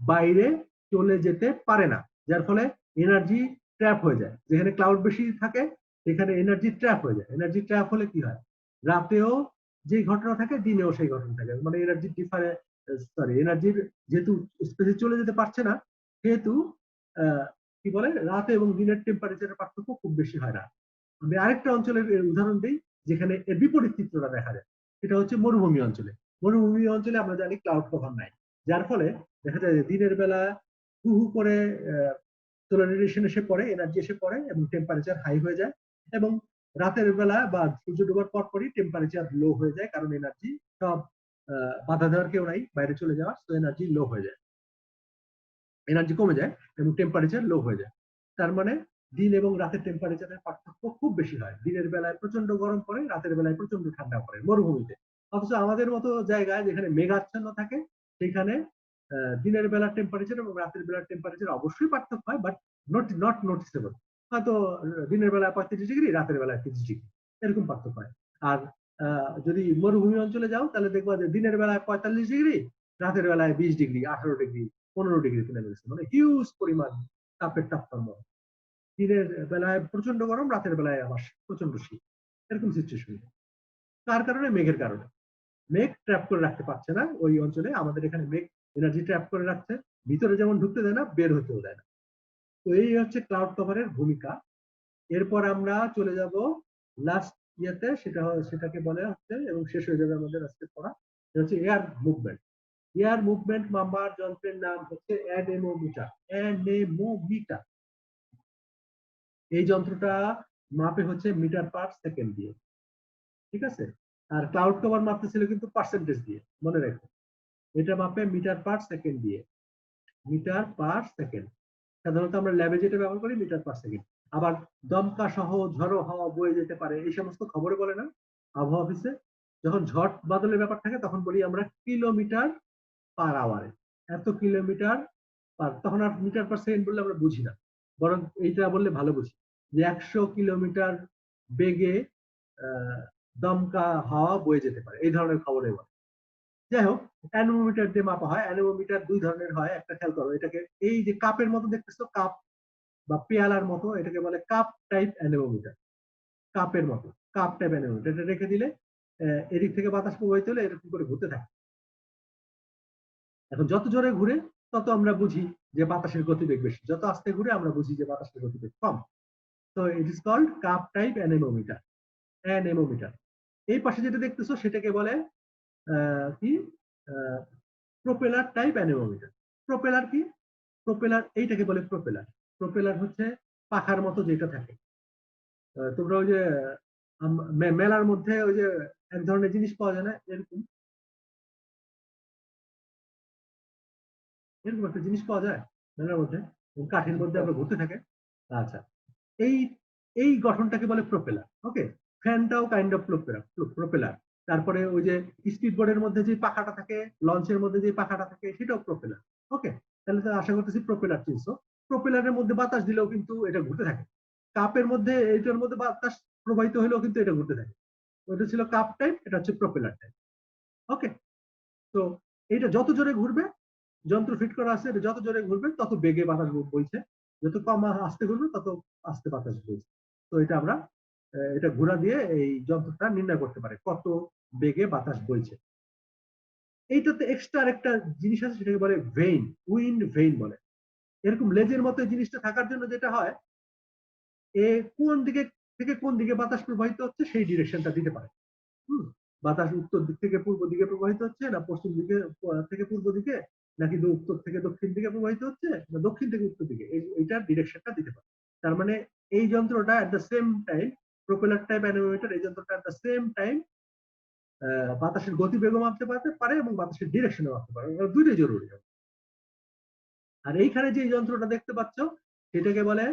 বাইরে চলে যেতে পারে না, যার ফলে এনার্জি ট্র্যাপ হয়ে যায়। যেখানে ক্লাউড বেশি থাকে সেখানে এনার্জি ট্র্যাপ হয়ে যায়। এনার্জি ট্র্যাপ হলে কি হয়, রাতেও যেই ঘটনা থাকে দিনেও সেই ঘটনা থাকে, মানে এনার্জির যেহেতু স্পেসে চলে যেতে পারছে না, সেহেতু কি বলে, রাতে এবং দিনের টেম্পারেচারের পার্থক্য খুব বেশি হয় না। আমি আরেকটা অঞ্চলের উদাহরণ দিই যেখানে এর বিপরীত চিত্রটা দেখা যায়, সেটা হচ্ছে মরুভূমি অঞ্চলে। মরুভূমি অঞ্চলে আমরা জানি ক্লাউড কভার নাই, যার ফলে দেখা যায় যে দিনের বেলা হু হু করে সোলার রেডিয়েশন এসে পড়ে, এনার্জি এসে পড়ে এবং টেম্পারেচার হাই হয়ে যায়, এবং রাতের বেলা বা সূর্য ডোবার পর পরই টেম্পারেচার লো হয়ে যায়, কারণ এনার্জি সব বাধা দেওয়ার কেউ নাই বাইরে চলে যাওয়ার, তো এনার্জি লো হয়ে যায়, এনার্জি কমে যায় এবং টেম্পারেচার লো হয়ে যায়। তার মানে দিন এবং রাতের টেম্পারেচারের পার্থক্য খুব বেশি হয়। দিনের বেলায় প্রচন্ড গরম পড়ে, রাতের বেলায় প্রচন্ড ঠান্ডা পড়ে মরুভূমিতে। অথচ আমাদের মতো জায়গায় যেখানে মেঘাচ্ছন্ন থাকে সেখানে দিনের বেলার টেম্পারেচার এবং রাতের বেলার টেম্পারেচার অবশ্যই পার্থক্য হয়, বাট নট নোটিসেবল। হয়তো দিনের বেলায় 35 ডিগ্রি, রাতের বেলায় 30 ডিগ্রি, এরকম পার্থক্য হয়। আর যদি মরুভূমি অঞ্চলে যাও তাহলে দেখবা যে দিনের বেলায় 45 ডিগ্রি, রাতের বেলায় 20 ডিগ্রি, 18 ডিগ্রি, 15 ডিগ্রি নেমে গেছে। মানে হিউজ পরিমাণ তাপের তারতম্য। দিনের বেলায় প্রচন্ড গরম, রাতের বেলায় আবার প্রচন্ড শীত, এরকম সিচুয়েশন। তার কারণে মেঘের কারণে মেঘ ট্র্যাপ করে রাখতে পারছে না ওই অঞ্চলে। আমাদের এখানে মেঘ এনার্জি ট্র্যাপ করে রাখছে, ভিতরে যেমন ঢুকতে দেয় না, বের হতেও দেয় না। তো এই হচ্ছে ক্লাউড কভারের ভূমিকা। এরপর আমরা চলে যাব লাস্ট ইয়েতে, সেটাকে বলে হচ্ছে এবং শেষ হয়ে যাবে আমাদের আজকে পড়া, সেটা হচ্ছে এয়ার মুভমেন্ট। এয়ার মুভমেন্ট মাপার যন্ত্রের নাম হচ্ছে অ্যানেমোমিটার। অ্যানেমোমিটার এই যন্ত্রটা মাপে হচ্ছে মিটার পার সেকেন্ড দিয়ে, ঠিক আছে? আর ক্লাউড কভার মাপতেছিল কিন্তু পার্সেন্টেজ দিয়ে, মনে রাখো। এটা মাপে মিটার পার সেকেন্ড দিয়ে, মিটার পার সেকেন্ড। সাধারণত আমরা ল্যাবে যেটা ব্যবহার করি মিটার পার সেকেন্ড। আবার দমকা সহ ঝড়ো হাওয়া বয়ে যেতে পারে, এই সমস্ত খবরে বলে না আবহাওয়া অফিসে। যখন ঝড় বাদলের ব্যাপার থাকে তখন বলি আমরা কিলোমিটার পার আওয়ারে, এত কিলোমিটার পার। তখন আর মিটার পার সেকেন্ড বললে আমরা বুঝি না, বরং এইটা বললে ভালো বুঝি যে 100 কিলোমিটার বেগে দমকা হাওয়া বয়ে যেতে পারে, এই ধরনের খবরে বলে। যাই হোক, অ্যানেমোমিটার দিয়ে মাপা হয়। অ্যানেমোমিটার দুই ধরনের হয়, একটা খেয়াল করো, এটাকে এই যে কাপের মতো দেখতেছো, কাপ বা পেয়ালার মতো, এটাকে বলে কাপ টাইপ অ্যানেমোমিটার। কাপের মতো, কাপ টাইপ অ্যানেমোমিটার। এটা রেখে দিলে এদিক থেকে বাতাস প্রবাহিত হলে এরকম করে ঘুরতে থাকে। এখন যত জোরে ঘুরে তত আমরা বুঝি যে বাতাসের গতিবেগ বেশি, যত আস্তে ঘুরে আমরা বুঝি যে বাতাসের গতিবেগ কম। তো it is called cup type anemometer. Anemometer. এই পাশে যেটা দেখতেছো সেটাকে বলে কি প্রোপেলার টাইপ অ্যানেমোমিটার। প্রোপেলার কি? প্রোপেলার এইটাকে বলে প্রোপেলার। প্রোপেলার হচ্ছে পাখার মতো যেটা থাকে। তোমরা ওই যে মেলার মধ্যে ওই যে এক ধরনের জিনিস পাওয়া যায় না, এরকম এরকম একটা জিনিস পাওয়া যায় মেলার মধ্যে, কাঠের মধ্যে আমরা ঘুরতে থাকে। আচ্ছা, এই এই গঠনটাকে বলে প্রোপেলার। ওকে, ফ্যানটাও কাইন্ড অফ প্রোপেলার। তারপরে ওই যে স্পিড বোর্ডের মধ্যে যে পাখাটা থাকে, লঞ্চের মধ্যে যে পাখাটা থাকে, সেটাও প্রোপেলার। ওকে, তাহলে তো আশা করতেছি প্রোপেলার চিনছো। প্রোপেলারের মধ্যে বাতাস দিলেও কিন্তু এটা ঘুরতে থাকে। কাপের মধ্যে, এইটার মধ্যে বাতাস প্রবাহিত হলেও কিন্তু এটা ঘুরতে থাকে। ওটা ছিল কাপ টাইপ, এটা হচ্ছে প্রোপেলার টাইপ। ওকে, তো এটা যত জোরে ঘুরবে, যন্ত্র ফিট করা আছে, এটা যত জোরে ঘুরবে তত বেগে বাতাস বইছে, যত কম আস্তে ঘুরবে তত আস্তে বাতাস বইছে। তো এটা আমরা এটা ঘোরা দিয়ে এই যন্ত্রটা নির্ণয় করতে পারে কত বেগে বাতাস বইছে। এইটাতে এক্সট্রা একটা জিনিস আছে, সেটাকে বলে ভেইন, উইন্ড ভেইন বলে। এরকম লেজের মতো জিনিসটা থাকার জন্য যেটা হয়, এ কোন দিকে থেকে কোন দিকে বাতাস প্রবাহিত হচ্ছে সেই ডিরেকশনটা দিতে পারে। বাতাস উত্তর দিক থেকে পূর্ব দিকে প্রবাহিত হচ্ছে, না পশ্চিম দিকে থেকে পূর্ব দিকে, নাকি উত্তর থেকে দক্ষিণ দিকে প্রবাহিত হচ্ছে, না দক্ষিণ থেকে উত্তর দিকে, এইটার ডিরেকশনটা দিতে পারে। তার মানে এই যন্ত্রটা at the same time, propeller type anemometer, এই যন্ত্রটা এট দ্য সেম টাইম বাতাসের গতিবেগও মাপতে পারে এবং বাতাসের ডিরেকশনও মাপতে পারে। দুইটাই জরুরি। আর এইখানে যে যন্ত্রটা দেখতে পাচ্ছ সেটাকে বলে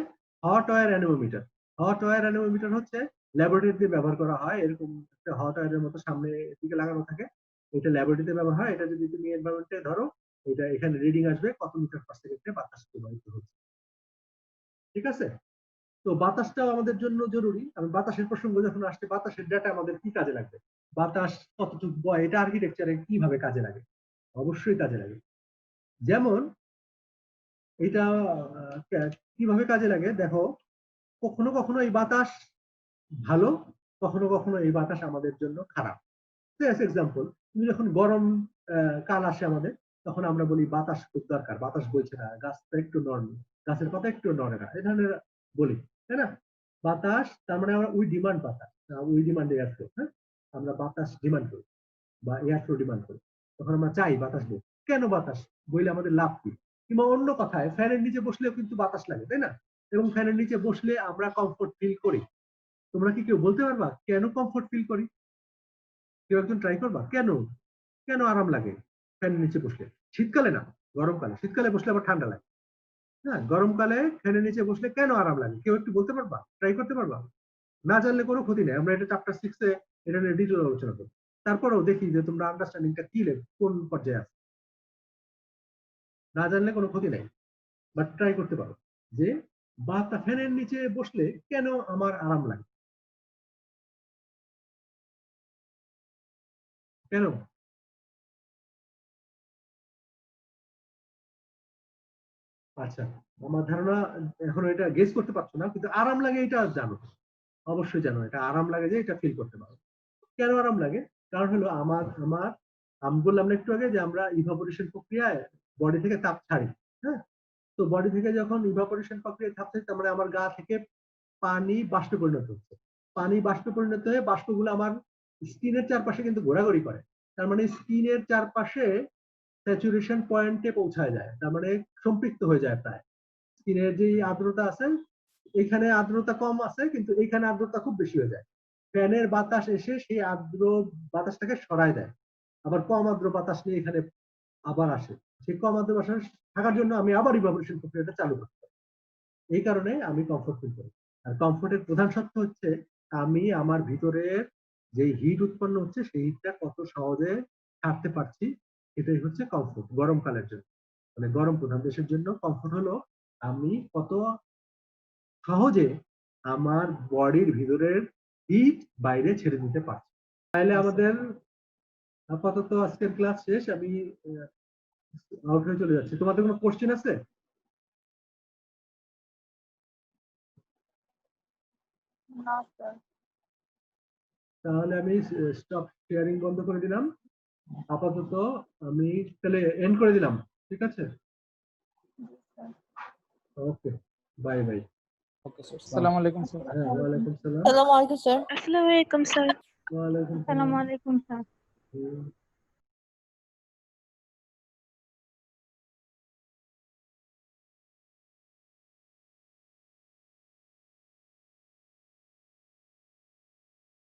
হট ওয়্যার অ্যানেমোমিটার। হট ওয়্যার অ্যানেমোমিটার হচ্ছে ল্যাবরেটরিতে ব্যবহার করা হয়, এরকম একটা হট ওয়্যারের মতো সামনে দিকে লাগানো থাকে। এটা ল্যাবরেটরিতে ব্যবহার হয়। এটা যদি তুমি এনভায়রনমেন্টে ধরো, এটা এখানে রিডিং আসবে কত মিটার পার সেকেন্ডে বাতাস প্রবাহিত হচ্ছে। ঠিক আছে? তো বাতাসটাও আমাদের জন্য জরুরি। আমি বাতাসের প্রসঙ্গ যখন আসছে, বাতাসের ডেটা আমাদের কি কাজে লাগবে, বাতাস কতটুকু বয়, এটা আর্কিটেকচারে কিভাবে কাজে লাগে? অবশ্যই কাজে লাগে। যেমন এটা কিভাবে কাজে লাগে দেখো, কখনো কখনো এই বাতাস ভালো, কখনো কখনো এই বাতাস আমাদের জন্য খারাপ। এক্সাম্পল, তুমি যখন গরম কাল আসে আমাদের, তখন আমরা বলি বাতাস খুব দরকার, বাতাস বইছে না, গাছটা একটু নড়ে, গাছের পাতা একটু নড়ে না, এই ধরনের বলি, তাই না? বাতাস, তার মানে আমরা উই ডিমান্ড বাতাস, উই ডিমান্ড এয়ার ফ্লো। হ্যাঁ, আমরা বাতাস ডিমান্ড করি বা এয়ার ফ্লো ডিমান্ড করি, তখন আমরা চাই বাতাস বই। কেন বাতাস বইলে আমাদের লাভ কি? কিংবা অন্য কথায়, ফ্যানের নিচে বসলেও কিন্তু বাতাস লাগে, তাই না? এবং ফ্যানের নিচে বসলে আমরা কমফোর্ট ফিল করি। তোমরা কি কেউ বলতে পারবা কেন কমফোর্ট ফিল করি? কেউ একজন ট্রাই করবা, কেন কেন আরাম লাগে ফ্যানের নিচে বসলে? শীতকালে না, গরমকালে। শীতকালে বসলে আবার ঠান্ডা লাগে। হ্যাঁ, গরমকালে ফ্যানের নিচে বসলে কেন আরাম লাগে কেউ একটু বলতে পারবা, ট্রাই করতে পারবা? না জানলে কোনো ক্ষতি নেই, আমরা এটা চ্যাপ্টার 6 এ এটা নিয়ে ডিটেইল আলোচনা করব। তারপরেও দেখি যে তোমরা আন্ডারস্ট্যান্ডিংটা কি কোন পর্যায়ে আছে। না জানলে কোনো ক্ষতি নেই, বাট ট্রাই করতে পারো যে ফ্যানের নিচে বসলে কেন আমার আরাম লাগে, কেন? আচ্ছা, আমার ধারণা এখন এটা গেস করতে পারছো না, কিন্তু আরাম লাগে এটা জানো, অবশ্যই জানো এটা আরাম লাগে, যে এটা ফিল করতে পারো। কেন আরাম লাগে? কারণ হলো আমার আমার আমি বললাম না একটু আগে যে আমরা ইভাপোরেশন প্রক্রিয়ায় বডি থেকে তাপ ছাড়ি। হ্যাঁ, তো বডি থেকে যখন ইভাপোরেশন প্রক্রিয়ায় তাপ ছাড়ি, তার মানে আমার গা থেকে পানি বাষ্পে পরিণত হচ্ছে। পানি বাষ্পে পরিণত হয়ে বাষ্পগুলো আমার স্কিনের চারপাশে কিন্তু ঘোরাঘুরি করে। তার মানে স্কিনের চারপাশে স্যাচুরেশন পয়েন্টে পৌঁছায় যায়, তার মানে সম্পৃক্ত হয়ে যায় প্রায়। স্কিনের যে আর্দ্রতা আছে, এখানে আর্দ্রতা কম আছে কিন্তু এখানে আর্দ্রতা খুব বেশি হয়ে যায়। ফ্যানের বাতাস এসে সেই আর্দ্র বাতাসটাকে সরায় দেয়, আবার কম আর্দ্র বাতাস নিয়ে এখানে আবার আসে। সেই কম আর্দ্র বাতাস থাকার জন্য আমি আবার ইভাপোরেশন প্রক্রিয়াটা চালু করতে পারি। এই কারণে আমি কমফোর্ট ফিল করি। আর কমফোর্টের প্রধান শর্ত হচ্ছে আমি আমার ভিতরের যে হিট উৎপন্ন হচ্ছে সেই হিটটা কত সহজে ছাড়তে পারছি, এটাই হচ্ছে কমফোর্ট গরমকালের জন্য। মানে গরম প্রধান দেশের জন্য কমফোর্ট হলো আমি কত সহজে আমার বডির ভিতরের হিট বাইরে ছেড়ে দিতে পারছি। তাহলে আমাদের আপাতত আজকের ক্লাস শেষ, আমি আউট হয়ে চলে যাচ্ছি। তোমাদের কোনো কোশ্চেন আছে? না স্যার। তাহলে আমি স্টপ শেয়ারিং বন্ধ করে দিলাম আপাতত। আমি তাহলে এন্ড করে দিলাম, ঠিক আছে? ওকে, বাই বাই। ওকে স্যার, আসসালামু আলাইকুম স্যার। হ্যাঁ, ওয়ালাইকুম সালাম। আসসালামু আলাইকুম স্যার। আসসালামু আলাইকুম স্যার। ওয়ালাইকুম আসসালামু সালাম। আলাইকুম স্যার।